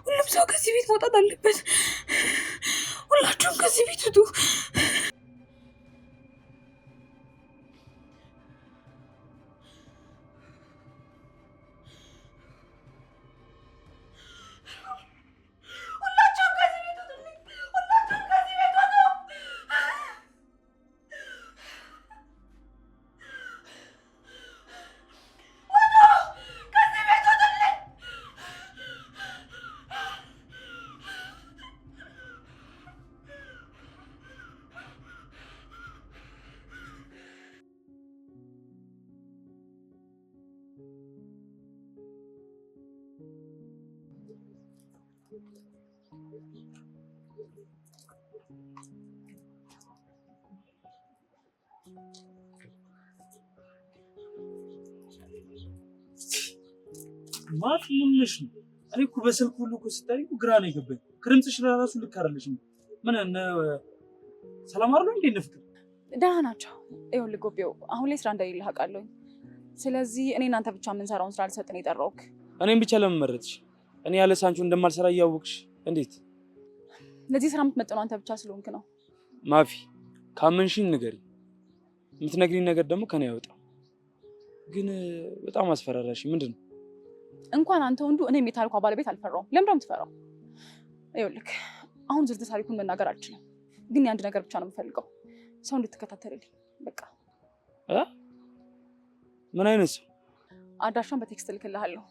ሁሉም ሰው ከዚህ ቤት መውጣት አለበት። ሁላችሁም ከዚህ ቤት ውጡ። ማት ምንሽ ነው? እኔ እኮ በስልክ ሁሉ እኮ ስታይ ግራ ነው የገባኝ። ከድምፅሽ ለራሱ ልክ አይደለሽም። ምን ሰላም አይደል እንዴ? ፍቅር ደህና ናቸው። ይኸውልህ ጎቤው፣ አሁን ላይ ስራ እንደሌለህ አውቃለሁ። ስለዚህ እኔ እናንተ ብቻ የምንሰራውን ስራ ልሰጥ ነው የጠራሁህ። እኔም ብቻ ለምን መረጥሽ? እኔ ያለ ሳንቹ እንደማልሰራ እያወቅሽ እንዴት? ለዚህ ስራ የምትመጥነው አንተ ብቻ ስለሆንክ ነው። ማፊ ካመንሽኝ ንገሪኝ። የምትነግሪኝ ነገር ደግሞ ከኔ አይወጣም። ግን በጣም አስፈራራሽ። ምንድን ነው? እንኳን አንተ ወንዱ እኔም የታሪኳ ባለቤት አልፈራውም። ለምን ነው የምትፈራው? ይኸውልህ አሁን ዝርዝር ታሪኩን መናገር አልችልም፣ ግን የአንድ ነገር ብቻ ነው የምፈልገው፣ ሰው እንድትከታተልልኝ በቃ። ምን አይነት ሰው? አድራሻውን በቴክስት እልክልሃለሁ።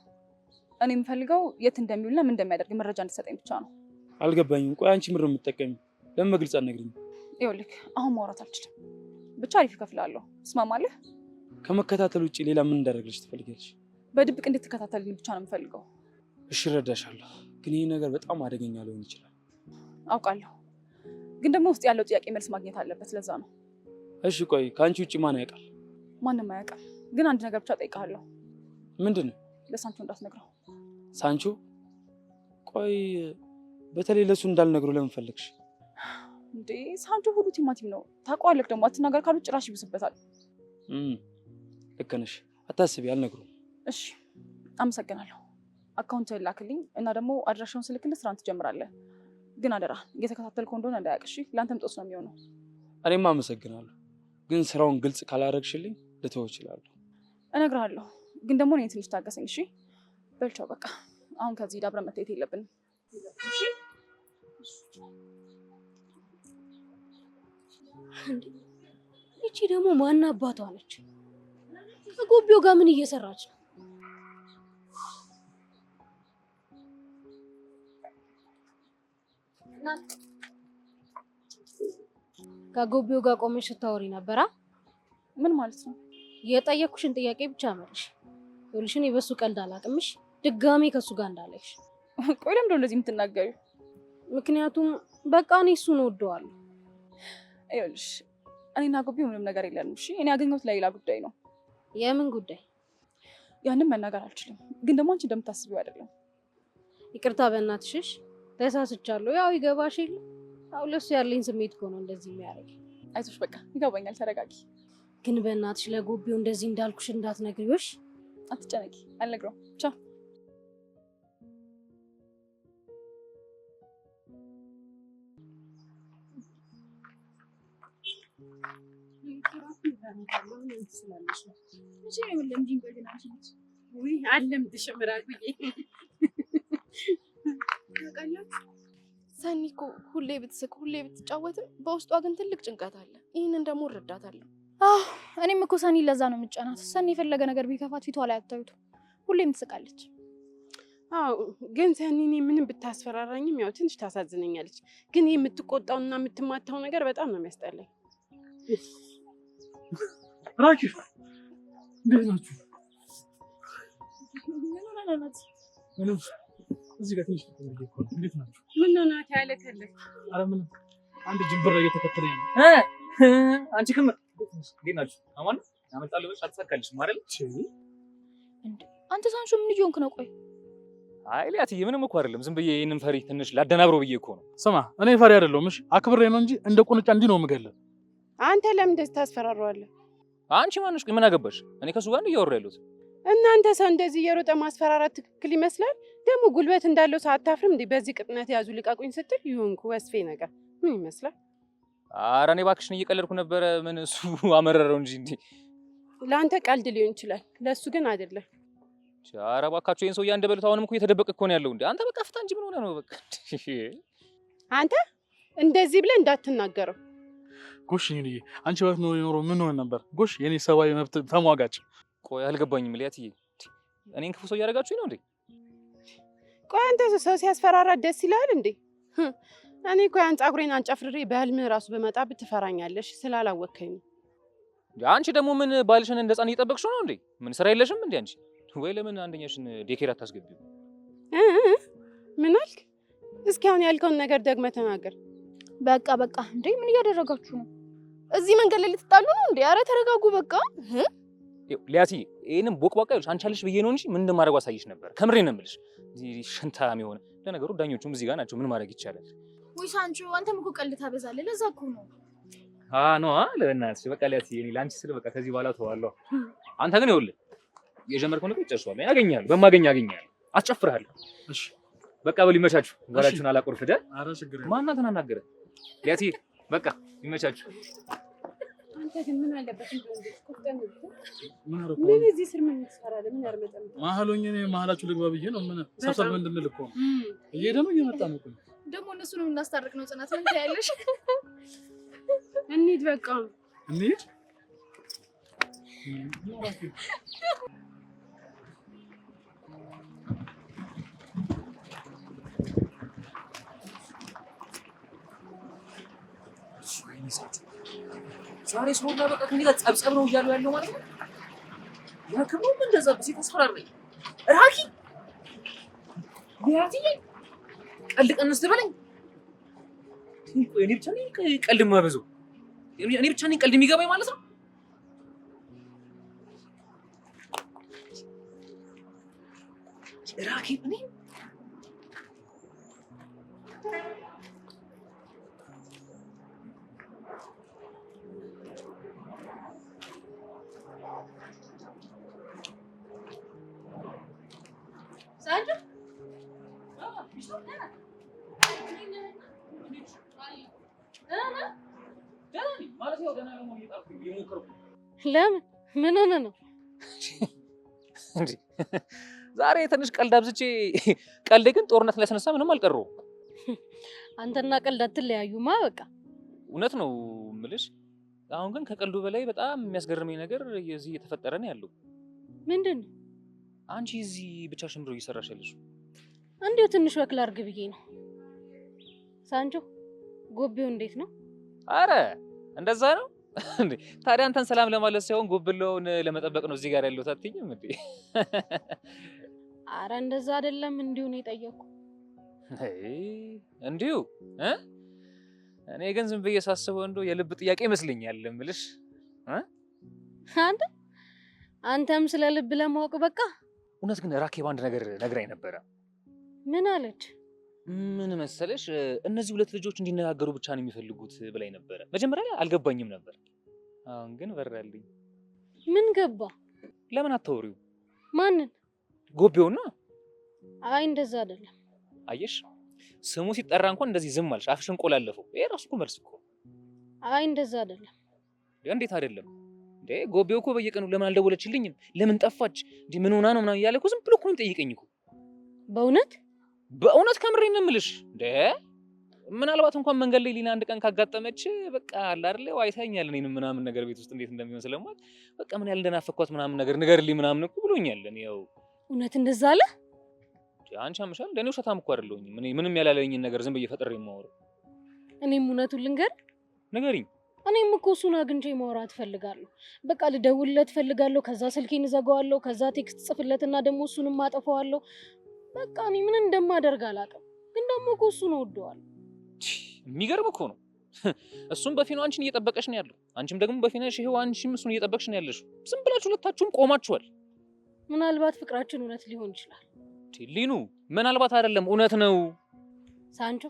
እኔ የምፈልገው የት እንደሚውልና ምን እንደሚያደርግ መረጃ እንድትሰጠኝ ብቻ ነው። አልገባኝም። ቆይ አንቺ ምንድን ነው የምትጠቀሚው? ለምን በግልጽ አትነግሪኝም? ይኸውልህ አሁን ማውራት አልችልም፣ ብቻ አሪፍ እከፍልሃለሁ። ትስማማለህ? ከመከታተል ውጭ ሌላ ምን እንዳደርግልሽ ትፈልጊያለሽ? በድብቅ እንድትከታተልልኝ ብቻ ነው የምፈልገው። እሺ እረዳሻለሁ፣ ግን ይህ ነገር በጣም አደገኛ ሊሆን ይችላል። አውቃለሁ፣ ግን ደግሞ ውስጥ ያለው ጥያቄ መልስ ማግኘት አለበት። ለዛ ነው። እሺ ቆይ ከአንቺ ውጭ ማን ያውቃል? ማንም አያውቅም፣ ግን አንድ ነገር ብቻ ጠይቃለሁ። ምንድን ነው? ለሳንቾ እንዳትነግረው። ሳንቾ? ቆይ በተለይ ለሱ እንዳልነግረው ለምን ፈለግሽ? እንዴ ሳንቾ ሁሉ ቲማቲም ነው ታውቀዋለህ። ደግሞ አትናገር ካሉት ጭራሽ ይብስበታል። ልክ ነሽ፣ አታስቢ፣ አልነግረውም። እሺ አመሰግናለሁ። አካውንት ላክልኝ እና ደግሞ አድራሻውን ስልክልህ ስራን ትጀምራለህ። ግን አደራ እየተከታተልከው እንደሆነ እንዳያውቅ እሺ? ለአንተም ጦስ ነው የሚሆነው። እኔም አመሰግናለሁ፣ ግን ስራውን ግልጽ ካላደረግሽልኝ ልተው እችላለሁ። እነግርሃለሁ፣ ግን ደግሞ እኔን ትንሽ ታገሰኝ እሺ? በልቻው በቃ አሁን ከዚህ ዳብረን መታየት የለብንም እሺ? እቺ ደግሞ ማን አባቷ ነች? ከጎቢው ጋር ምን እየሰራች ነው? ከጎቢው ጋር ቆመሽ ስታወሪ ነበራ? ምን ማለት ነው? የጠየኩሽን ጥያቄ ብቻ መልሽ። ይኸውልሽ እኔ በሱ ቀልድ አላውቅምሽ፣ ድጋሜ ከሱ ጋር እንዳለሽ። ቆይ ለምንድን ነው እንደዚህ የምትናገሪው? ምክንያቱም በቃ እኔ እሱን እወደዋለሁ። ይኸውልሽ እኔና ጎቢው ምንም ነገር የለንም እሺ? እኔ ያገኘሁት ለሌላ ጉዳይ ነው። የምን ጉዳይ? ያንን መናገር አልችልም፣ ግን ደግሞ አንቺ እንደምታስቢው አይደለም። ይቅርታ በእናትሽ ተሳስቻለሁ። ያው ይገባሽ የለ ያው ለሱ ያለኝ ስሜት እኮ ነው እንደዚህ የሚያደርግ። አይዞሽ በቃ ይገባኛል፣ ተረጋጊ። ግን በእናትሽ ለጎቢው እንደዚህ እንዳልኩሽ እንዳትነግሪውሽ። አትጨነቂ፣ አልነግረውም። ቻው። ሰኒ እኮ ሁሌ ብትስቅ ሁሌ ብትጫወትም በውስጧ ግን ትልቅ ጭንቀት አለ። ይህንን ደግሞ እረዳታለሁ። እኔም እኮ ሰኒ ለዛ ነው የምጫናት። ሰኒ የፈለገ ነገር ቢከፋት ፊቷ ላይ አታዩት፣ ሁሌም ትስቃለች። አዎ ግን ሰኒ እኔ ምንም ብታስፈራራኝም ያው ትንሽ ታሳዝነኛለች። ግን ይሄ የምትቆጣውና የምትማታው ነገር በጣም ነው የሚያስጠላኝ። ራኪብ እንዴት ናችሁ? እዚህ ጋር ትንሽ እንዴት ናችሁ? ምን ነው ናት ያለከለክ? ኧረ ምንም አንድ ጅንብር እየተከተለኝ ነው። አንቺ ክምር እንዴት ናችሁ? አማን ያመጣል ብለሽ አትሳካልሽም አይደል? አንተ ሳንሾ ምን እየሆንክ ነው? ቆይ አይ ሊያትዬ ምንም እኮ አይደለም። ዝም ብዬ ይሄንን ፈሪ ትንሽ ላደናብረው ብዬ እኮ ነው። ስማ እኔ ፈሪ አይደለሁም እሺ፣ አክብሬ ነው እንጂ እንደ ቁንጫ እንዲህ ነው የምገለው። አንተ ለምን እንደዚህ ታስፈራራዋለህ? አንቺ ማንሽ? ምን አገባሽ? እኔ ከሱ ጋር እያወራ ያለሁት። እናንተ ሰው እንደዚህ እየሮጠ ማስፈራራት ትክክል ይመስላል? ደግሞ ጉልበት እንዳለው ሰው አታፍርም እንዴ? በዚህ ቅጥነት ያዙ ልቃቁኝ ስትል ይሁንኩ ወስፌ ነገር ምን ይመስላል? ኧረ እኔ እባክሽን እየቀለድኩ ነበረ። ምን እሱ አመረረው እንጂ እንዴ። ለአንተ ቀልድ ሊሆን ይችላል፣ ለሱ ግን አይደለም። ኧረ እባካችሁ ይሄን ሰውዬ እንደበሉት። አሁንም እኮ እየተደበቀ እኮ ነው ያለው እንዴ። አንተ በቃ ፍታ እንጂ ምን ሆነ ነው? በቃ አንተ እንደዚህ ብለህ እንዳትናገረው። ጎሽ እኔ አንቺ ባት ነው የኖረው ምን ሆነ ነበር? ጎሽ የኔ ሰብአዊ መብት ተሟጋጭ። ቆይ አልገባኝም ሊያትዬ፣ እኔን ክፉ ሰው እያደረጋችሁኝ ነው እንዴ? ቆይ አንተ ሰው ሲያስፈራራ ደስ ይላል እንዴ? እኔ እኮ ያን ፀጉሬን አንጨፍርሬ በህልምህ ራሱ በመጣብህ ትፈራኛለሽ ስላላወከኝ ነው። አንቺ ደግሞ ምን ባልሽን እንደ ህፃን እየጠበቅሽው ነው እንዴ? ምን ስራ የለሽም እንዴ አንቺ? ወይ ለምን አንደኛሽን ዴኬር አታስገቢው? ምን አልክ? እስኪ አሁን ያልከውን ነገር ደግመህ ተናገር። በቃ በቃ እንዴ ምን እያደረጋችሁ ነው? እዚህ መንገድ ላይ ልትጣሉ ነው እንዴ? አረ ተረጋጉ በቃ። ሊያትዬ ይሄንን ቦቅቧቃ ይልሽ አንቺ አለሽ ብዬ ነው እንጂ ምን እንደማደርግ አሳይሽ ነበር። ከምሬ ነው የምልሽ። ሽንታም የሆነ ለነገሩ ዳኞቹም እዚህ ጋር ናቸው። ምን ማድረግ ይቻላል? ወይ ሳንቾ አንተም እኮ ቀልድ ታበዛለህ። ለዛ እኮ ነው ነው ለእናትሽ በቃ ሊያትዬ፣ እኔ ለአንቺ ስል በቃ ከዚህ በኋላ ተዋለሁ። አንተ ግን ይኸውልህ የጀመርከው ነገር ጨርሷል። ያገኛል በማገኝ ያገኛል። አስጨፍርሃለሁ። እሺ በቃ በሉ ይመቻችሁ። ወራችሁን አላቆርፍ ደ ኧረ ችግር የለም። ማን ተናገረ? ሊያቲ በቃ ይመቻችሁ። አንተ ግን ምን አለበት እንደዚህ ቁጥጥን ምን አረኩ? ምን እዚህ ስር ምን ትሰራለህ? ምን ያርመጣም? መሀሎኝ እኔ መሀላችሁ ልግባ ብዬ ነው። ምን ሰብሰብ እንድንል እኮ ነው። እየሄደ ነው እየመጣ ነው እኮ ደግሞ እነሱንም እናስታርቅ ነው። ጽናት ምን ታያለሽ? እንሂድ በቃ እንሂድ። ዛሬ ሰውና በቃ ከኔ ጋር ጸብጸብ ነው እያሉ ያለው ማለት ነው። ያክሙም እንደዛ በሴት ተስፈራራኝ። ራኪ ቢያትዬ ቀልድ ቀንስ ትበለኝ። እኔ ብቻ ነኝ ቀልድ የማበዛው? እኔ ብቻ ነኝ ቀልድ የሚገባኝ ማለት ነው? ራኪ እኔ ሳንጆ ለምን ምን ሆነ ነው እንዴ? ዛሬ ትንሽ ቀልድ አብዝቼ ቀልዴ ግን ጦርነት ላይ ያስነሳ ምንም አልቀረውም። አንተና ቀልድ አትለያዩማ። በቃ እውነት ነው የምልሽ። አሁን ግን ከቀልዱ በላይ በጣም የሚያስገርመኝ ነገር እዚህ እየተፈጠረ ነው ያለው። ምንድን ነው? አንቺ እዚህ ብቻሽን ብሎ እየሰራሽ ያለሽ? እንዲሁ ትንሽ ወክ ላድርግ ብዬ ነው። ሳንጆ ጎቤው እንዴት ነው? አረ እንደዛ ነው እንዴ? ታዲያ አንተን ሰላም ለማለት ሳይሆን ጎብለውን ለመጠበቅ ነው እዚህ ጋር ያለው። አትይኝም እንዴ? አረ እንደዛ አይደለም፣ እንዲሁ ነው የጠየኩ። እንዲሁ እኔ ግን ዝም ብዬ ሳስበው እንደው የልብ ጥያቄ ይመስለኛል እምልሽ። አንተም ስለ ልብ ለማወቅ በቃ። እውነት ግን ራኬብ አንድ ነገር ነግራኝ ነበረ። ምን አለች? ምን መሰለሽ፣ እነዚህ ሁለት ልጆች እንዲነጋገሩ ብቻ ነው የሚፈልጉት ብላኝ ነበረ። መጀመሪያ ላይ አልገባኝም ነበር፣ አሁን ግን በራልኝ። ምን ገባ? ለምን አታወሪው? ማንን? ጎቤውና። አይ እንደዛ አይደለም። አየሽ፣ ስሙ ሲጠራ እንኳን እንደዚህ ዝም አልሽ፣ አፍሽን ቆላለፈው። ይሄ ራሱ እኮ መልስ እኮ። አይ እንደዛ አይደለም። እንዴት አይደለም እንዴ? ጎቤው እኮ በየቀኑ ለምን አልደወለችልኝም፣ ለምን ጠፋች፣ እንዴ ምን ሆና ነው ምናምን እያለ እኮ ዝም ብሎ እኮ ነው የሚጠይቀኝ እኮ። በእውነት ከምሬን ነው የምልሽ። እንዴ ምናልባት እንኳን መንገድ ላይ ሊና አንድ ቀን ካጋጠመች በቃ አለ አይደል አይታኛል እኔንም ምናምን ነገር ቤት ውስጥ እንዴት እንደሚሆን ስለማት በቃ ምን ያህል እንደናፈኳት ምናምን ነገር ንገርልኝ ምናምን እኮ ብሎኛል። እኔ ያው እውነት እንደዛ አለ? አንቺ አምሻል እንደኔ ውሸታም እኮ አይደለሁኝም። እኔ ምንም ያላለኝን ነገር ዝም ብዬ ፈጥሬ የማወራው። እኔም እውነቱን ልንገር? ንገሪኝ። እኔም እኮ እሱን አግኝቼ ማውራት ፈልጋለሁ። በቃ ልደውልለት ፈልጋለሁ። ከዛ ስልኬን እዘጋዋለሁ። ከዛ ቴክስት ጽፍለትና ደግሞ እሱንም አጠፋዋለሁ። በቃ እኔ ምን እንደማደርግ አላውቅም። ግን ደግሞ እኮ እሱን እወደዋለሁ። የሚገርም እኮ ነው። እሱም በፊኑ አንቺን እየጠበቀሽ ነው ያለው፣ አንቺም ደግሞ በፊንሽ ይሄው አንቺም እሱን እየጠበቅሽ ነው ያለሽው። ዝም ብላችሁ ሁለታችሁም ቆማችኋል። ምናልባት ፍቅራችን እውነት ሊሆን ይችላል። ሊኑ ምናልባት አይደለም እውነት ነው። ሳንቾ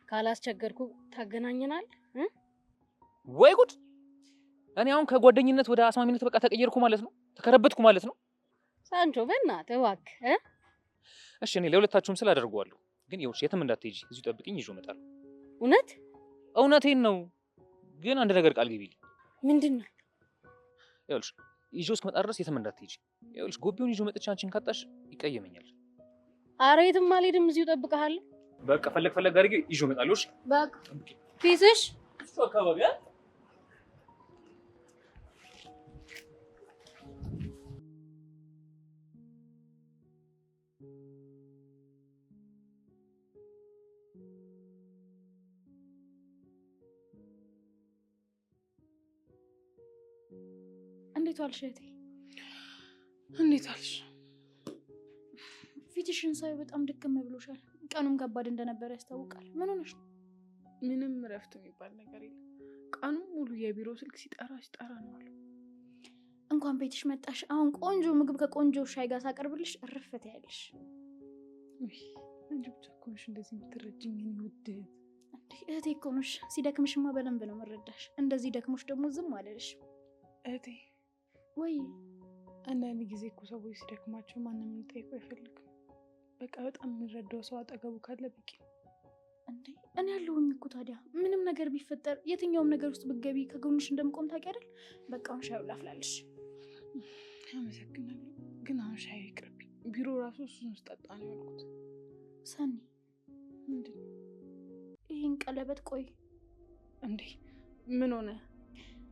ካላስቸገርኩ ታገናኘናል? ወይ ጉድ! እኔ አሁን ከጓደኝነት ወደ አስማሚነት በቃ ተቀየርኩ ማለት ነው፣ ተከረበትኩ ማለት ነው። ሳንቾ በእናትህ እባክህ። እሺ እኔ ለሁለታችሁም ስል አደርገዋለሁ፣ ግን ይኸውልሽ የትም እንዳትሄጂ፣ እዚሁ ጠብቂኝ፣ ይዤው እመጣለሁ። እውነት? እውነቴን ነው። ግን አንድ ነገር ቃል ግቢልኝ። ምንድን ነው? ይኸውልሽ ይዤው እስክመጣ ድረስ የትም እንዳትሄጂ። ይኸውልሽ ጎቤውን ይዤው መጥቼ አንቺን ካጣሽ ይቀየመኛል። ኧረ የትም አልሄድም፣ እዚሁ እጠብቅሃለሁ። በቃ ፈለግ አድርጌ ይዤው እመጣለሁ። እሺ በቃ ፊስሽ እሱ አካባቢ እንዴት ዋልሽ እህቴ? እንዴት ዋልሽ? ፊትሽን ሳይ በጣም ድክም ብሎሻል። ቀኑም ከባድ እንደነበረ ያስታውቃል። ምን ሆነሽ ነው? ምንም እረፍት የሚባል ነገር የለም። ቀኑን ሙሉ የቢሮ ስልክ ሲጠራ ነው አሉ። እንኳን ቤትሽ መጣሽ። አሁን ቆንጆ ምግብ ከቆንጆ ሻይ ጋር ሳቀርብልሽ እርፍት ያለሽ። አንቺ ብቻ እኮ ነሽ እንደዚህ የምትረጅኝ የኔ ውድ እህቴ እኮ ነሽ። ሲደክምሽማ በደንብ ነው መረዳሽ። እንደዚህ ደክሞሽ ደግሞ ዝም አልልሽ እህቴ። ወይ አንዳንድ ጊዜ እኮ ሰዎች ሲደክማቸው ማንም እንጠይቁ አይፈልግም። በቃ በጣም የሚረዳው ሰው አጠገቡ ካለ በቂ ነው። እንዴ እኔ ያለሁኝ እኮ ታዲያ ምንም ነገር ቢፈጠር የትኛውም ነገር ውስጥ ብትገቢ ከጎንሽ እንደምቆም ታውቂ አይደል? በቃ አሁን ሻይ ላፍላልሽ። አመሰግናለሁ፣ ግን አሁን ሻይ ይቅርብኝ። ቢሮ ራሱ እሱን ስጠጣ ነው ያልኩት። ሰኒ ምንድን ነው ይህን ቀለበት? ቆይ እንዴ ምን ሆነ?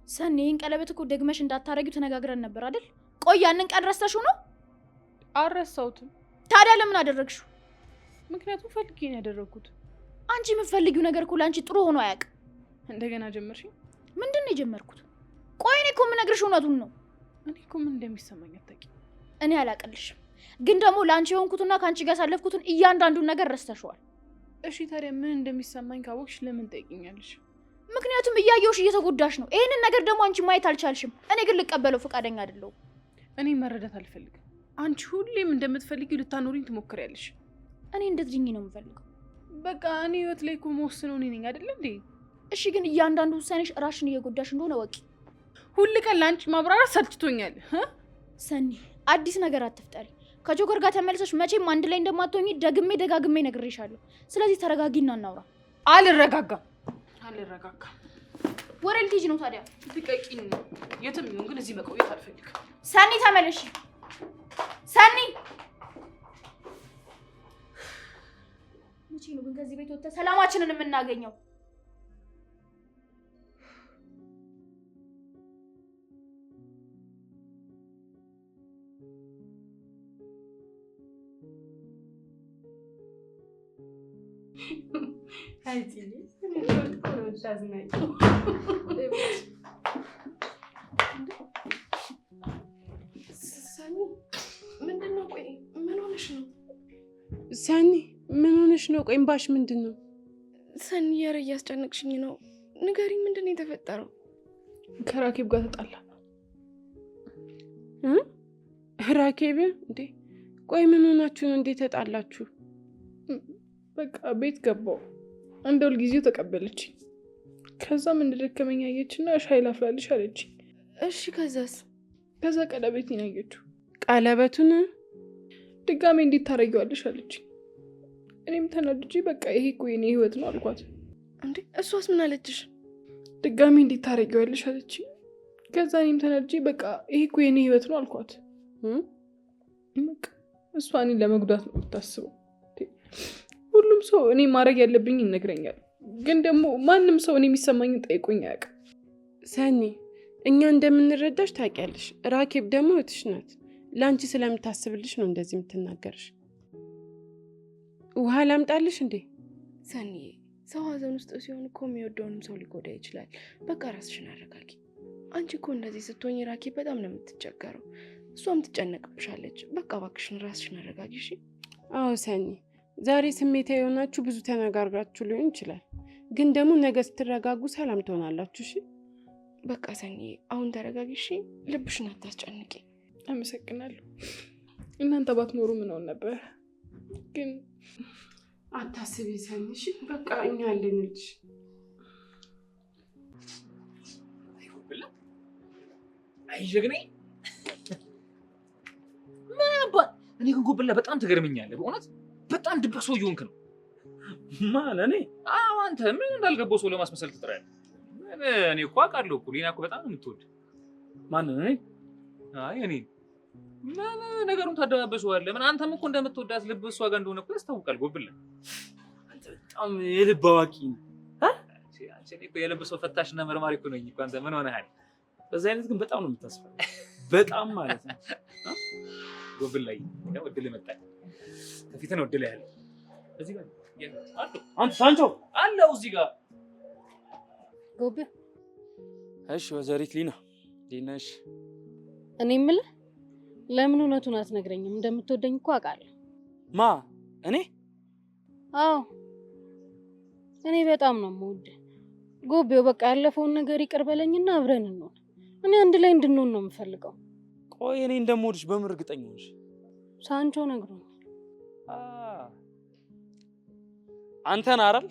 ሰኒ ይህን ቀለበት እኮ ደግመሽ እንዳታረጊው ተነጋግረን ነበር አይደል? ቆይ ያንን ቀን ረስተሽው ነው? አልረሳሁትም። ታዲያ ለምን አደረግሽው? ምክንያቱም ፈልጌ ነው ያደረግኩት። አንቺ የምትፈልጊው ነገር እኮ ለአንቺ ጥሩ ሆኖ አያውቅም። እንደገና ጀመርሽ? ምንድን ነው የጀመርኩት? ቆይ እኔ እኮ የምነግርሽ እውነቱን ነው። እኔ እኮ ምን እንደሚሰማኝ አታውቂም። እኔ አላቅልሽም፣ ግን ደግሞ ለአንቺ የሆንኩትና ከአንቺ ጋር ያሳለፍኩትን እያንዳንዱን ነገር ረስተሽዋል። እሺ ታዲያ ምን እንደሚሰማኝ ካወቅሽ ለምን ጠይቅኛለሽ? ምክንያቱም እያየሁሽ እየተጎዳሽ ነው። ይህንን ነገር ደግሞ አንቺ ማየት አልቻልሽም። እኔ ግን ልቀበለው ፈቃደኛ አይደለሁም። እኔ መረዳት አልፈልግም። አንቺ ሁሌም እንደምትፈልጊው ልታኖሪኝ ትሞክሪያለሽ። እኔ እንድትድኚ ነው የምፈልገው። በቃ እኔ ህይወት ላይ እኮ መወስነው እኔ ነኝ አይደል እንዴ? እሺ ግን እያንዳንዱ ውሳኔሽ ራስሽን እየጎዳሽ እንደሆነ ወቂ። ሁል ቀን ለአንቺ ማብራራት ሰልችቶኛል። ሰኒ አዲስ ነገር አትፍጠሪ። ከጆከር ጋር ተመልሰሽ መቼም አንድ ላይ እንደማትሆኚ ደግሜ ደጋግሜ ነግሬሻለሁ። ስለዚህ ተረጋጊና እናውራ። አልረጋጋም። ወሬ ልትሄጂ ነው ታዲያ? ልቀቂኝ። የትም ይሁን ግን እዚህ መቆየት አልፈልግም። ሰኒ ተመለሽ። ሰኒ መቼ ነው ግን ከዚህ ቤት ወጥተን ሰላማችንን የምናገኘው? ሰኒ ምንድን ነው? ቆይ ምን ሆነሽ ነው? ሰኒ ምን ሆነሽ ነው? ቆይ እምባሽ ምንድን ነው? ሰኒ ኧረ እያስጨነቅሽኝ ነው። ንገሪኝ፣ ምንድን ነው የተፈጠረው? ከራኬብ ጋር ተጣላ። ራኬብ እንዴ? ቆይ ምን ሆናችሁ ነው እንዴ ተጣላችሁ? በቃ ቤት ገባው እንደ ሁልጊዜው ተቀበለች። ከዛም እንደደከመኝ አየችና ሻይ ላፍላልሽ አለች። እሺ ከዛስ? ከዛ ቀለበቱን ያየችው። ቀለበቱን ድጋሜ እንዴት ታረጊዋለሽ አለች። እኔም ተናድጄ በቃ ይሄ እኮ የኔ ህይወት ነው አልኳት። እንዴ እሷስ ምን አለችሽ? ድጋሜ እንዴት ታረጊዋለሽ አለች። ከዛ እኔም ተናድጄ በቃ ይሄ እኮ የኔ ህይወት ነው አልኳት። በቃ እሷ እኔን ለመጉዳት ነው የምታስበው። ሁሉም ሰው እኔ ማድረግ ያለብኝ ይነግረኛል፣ ግን ደግሞ ማንም ሰው እኔ የሚሰማኝን ጠይቆኝ አያውቅም። ሰኒ እኛ እንደምንረዳሽ ታውቂያለሽ። ራኬብ ደግሞ እህትሽ ናት። ለአንቺ ስለምታስብልሽ ነው እንደዚህ የምትናገርሽ። ውሃ ላምጣልሽ እንዴ? ሰኒ ሰው ሀዘን ውስጥ ሲሆን እኮ የሚወደውንም ሰው ሊጎዳ ይችላል። በቃ ራስሽን አረጋጊ። አንቺ እኮ እንደዚህ ስትሆኝ ራኬብ በጣም ነው የምትቸገረው። እሷም ትጨነቅብሻለች። በቃ እባክሽን ራስሽን አረጋጊ እሺ? አዎ ሰኒ፣ ዛሬ ስሜታዊ የሆናችሁ ብዙ ተነጋግራችሁ ሊሆን ይችላል፣ ግን ደግሞ ነገ ስትረጋጉ ሰላም ትሆናላችሁ። እሺ በቃ ሰኒ አሁን ተረጋጊ እሺ? ልብሽን አታስጨንቂ። አመሰግናለሁ። እናንተ ባትኖሩ ምን ሆን ነበር? ግን አታስቢ ሰኒ እሺ? በቃ እኛ አለንልሽ። አይ ጀግኔ እኔ ግን ጎብላ በጣም ትገርመኛለህ። በእውነት በጣም ድብቅ ሰው እየሆንክ ነው። ማን? እኔ? አዎ አንተ ምን እንዳልገባው ሰው ለማስመሰል ትጥራለህ። እኔ እኮ አውቃለሁ እኮ ሊና እኮ በጣም ነው የምትወድ። ማን? እኔ? አይ እኔ ምን ነገሩን ታደባበሰዋለህ? ምን አንተም እኮ እንደምትወዳት ልብ እሷ ጋር እንደሆነ እኮ ያስታውቃል። ጎብላ አንተ በጣም የልብ አዋቂ ነህ። አንቺ እኮ የልብ ሰው ፈታሽና መርማሪ እኮ ነኝ እኮ። አንተ ምን ሆነሃል? በዚህ አይነት ግን በጣም ነው የምታስፈራው። በጣም ማለት ነው። ጎብላይ ያው እድል መጣ። ከፊት ነው እድል ያለው። እዚህ ጋር አንተ ሳንቾ አለው እዚህ ጋር ጎብ። እሺ ወይዘሪት ሊና ሊናሽ፣ እኔ የምልህ ለምን እውነቱን አትነግረኝም? እንደምትወደኝ እኮ አውቃለሁ። ማ? እኔ? አዎ እኔ በጣም ነው የምወድህ ጎቤው። በቃ ያለፈውን ነገር ይቅር በለኝና አብረን እንሆን። እኔ አንድ ላይ እንድንሆን ነው የምፈልገው። ቆይ እኔ እንደምወድሽ በምን እርግጠኛ ነሽ? ሳንቾ ነግሮኛል። አንተን አይደል?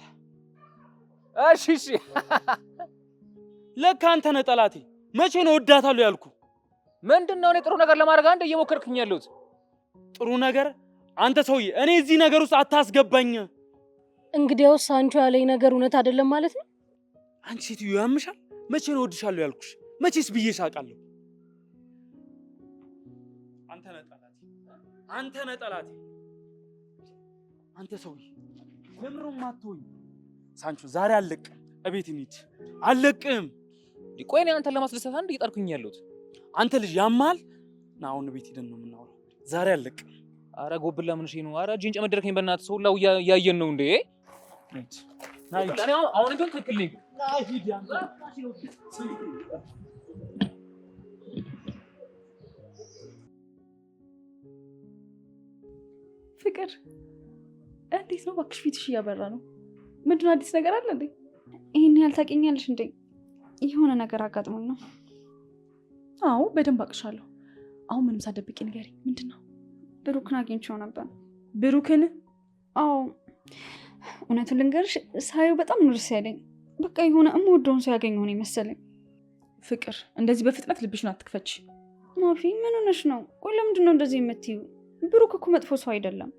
እሺ እሺ። ለካ አንተ ነህ ጠላቴ። መቼ ነው እወዳታለሁ ያልኩ? ምንድነው? እኔ ጥሩ ነገር ለማድረግ አንድ እየሞከርኩኝ ያለሁት። ጥሩ ነገር? አንተ ሰውዬ እኔ እዚህ ነገር ውስጥ አታስገባኝ። እንግዲያውስ ሳንቾ ያለኝ ነገር እውነት አይደለም ማለት ነው? አንቺ ሴትዮ ያምሻል? መቼ ነው እወድሻለሁ ያልኩሽ? መቼስ ብዬሽ አውቃለሁ? አንተ ነህ ጠላቴ። አንተ ሰውዬ ለምሮም አትሆኝ። ሳንቾ ዛሬ አልለቅም። እቤት እንሂድ። አልለቅም። ቆይ እኔ አንተን ለማስደሰት አንድ እየጣርኩኝ ያለሁት አንተ ልጅ ያማል። ና አሁን ቤት ሄደን ነው የምናወራው። ዛሬ አልለቅም። አረ ጎብላ ምን ነው? አረ እጄን ጨመደርከኝ በእናትህ። ሰው ላው ያየን ነው እንዴ? አሁን ግን ትክክል ነኝ። ፍቅር እንዴት ነው እባክሽ? ፊትሽ እያበራ ነው። ምንድን ነው አዲስ ነገር አለ እንዴ? ይሄን ያህል ታውቂኛለሽ እንዴ? የሆነ ነገር አጋጥሞኝ ነው። አዎ በደንብ አቅሻለሁ። አሁን ምንም ሳትደብቂ ንገሪኝ። ምንድን ነው? ብሩክን አግኝቼው ነበር። ብሩክን? አዎ እውነቱን ልንገርሽ ሳየው በጣም ነው ደስ ያለኝ። በቃ የሆነ የምወደውን ሰው ያገኘሁ ነው መሰለኝ። ፍቅር እንደዚህ በፍጥነት ልብሽን አትክፈች። ማፊ ምን ሆነሽ ነው? ቆይ ለምንድን ነው እንደዚህ የምትይው? ብሩክ እኮ መጥፎ ሰው አይደለም።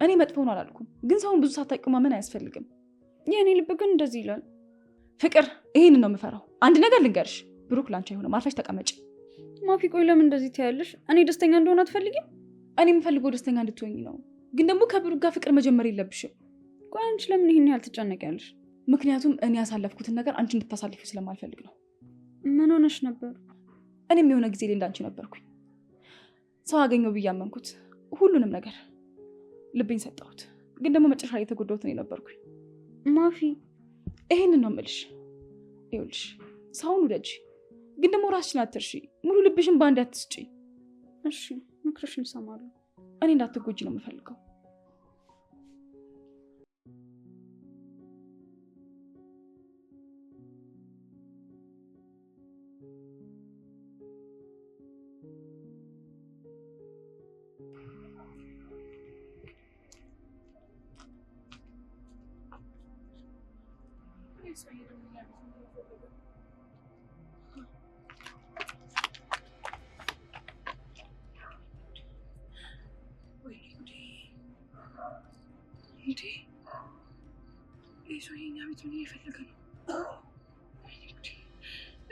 እኔ መጥፎ ነው አላልኩም፣ ግን ሰውን ብዙ ሳታውቂው ማመን አያስፈልግም። የእኔ ልብ ግን እንደዚህ ይላል። ፍቅር ይሄንን ነው የምፈራው። አንድ ነገር ልንገርሽ፣ ብሩክ ላንቺ አይሆንም። አርፈሽ ተቀመጪ። ማፊ ቆይ ለምን እንደዚህ ትያለሽ? እኔ ደስተኛ እንደሆነ አትፈልጊም? እኔ የምፈልገው ደስተኛ እንድትሆኝ ነው፣ ግን ደግሞ ከብሩክ ጋር ፍቅር መጀመር የለብሽም። ቆይ አንቺ ለምን ይሄን ያህል ትጨነቂያለሽ? ምክንያቱም እኔ ያሳለፍኩትን ነገር አንቺ እንድታሳልፊው ስለማልፈልግ ነው። ምን ሆነሽ ነበር? እኔም የሆነ ጊዜ ላይ እንዳንቺ ነበርኩኝ። ሰው አገኘው ብዬ አመንኩት። ሁሉንም ነገር ልቤን ሰጠሁት፣ ግን ደግሞ መጨረሻ ላይ የተጎዳሁት እኔ ነበርኩኝ። ማፊ ይሄንን ነው የምልሽ። ይኸውልሽ ሰውን ውደጂ፣ ግን ደግሞ ራስሽን አትርሺ። ሙሉ ልብሽን በአንድ አትስጪ። እሺ ምክርሽን እሰማለሁ። እኔ እንዳትጎጂ ነው የምፈልገው።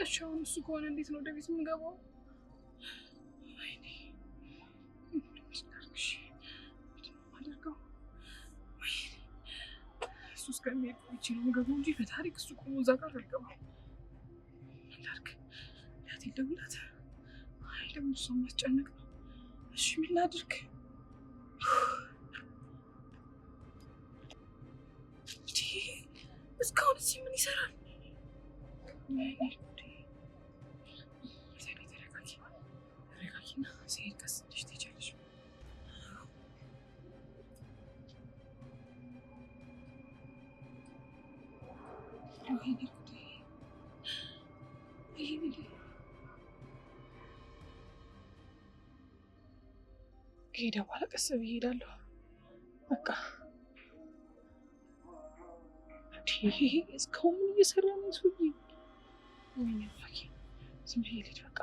እሺ አሁን እሱ ከሆነ እንዴት ነው ወደ ቤት የምንገባው? እሱ እስከሚሄድ ቆይቼ ነው የምገባው እንጂ በታሪክ እሱ ቆሞ እዛ ጋር አልገባም። ምን ላድርግ? ያቴ ልደውልላት? አይ ደግሞ እሷን ማስጨነቅ ነው። እሺ ምን ላድርግ? እስካሁን እዚህ ምን ይሰራል? ተረጋጊና ሲሄድ ቀስ ብለሽ ትሄጃለሽ። ከሄደ በኋላ ቀስ ብዬ እሄዳለሁ። በቃ እስካሁን ምን እየሰራ ነው? ሰውዬ ወይኔ አምላኬ፣ ዝም ብዬ ልሂድ በቃ።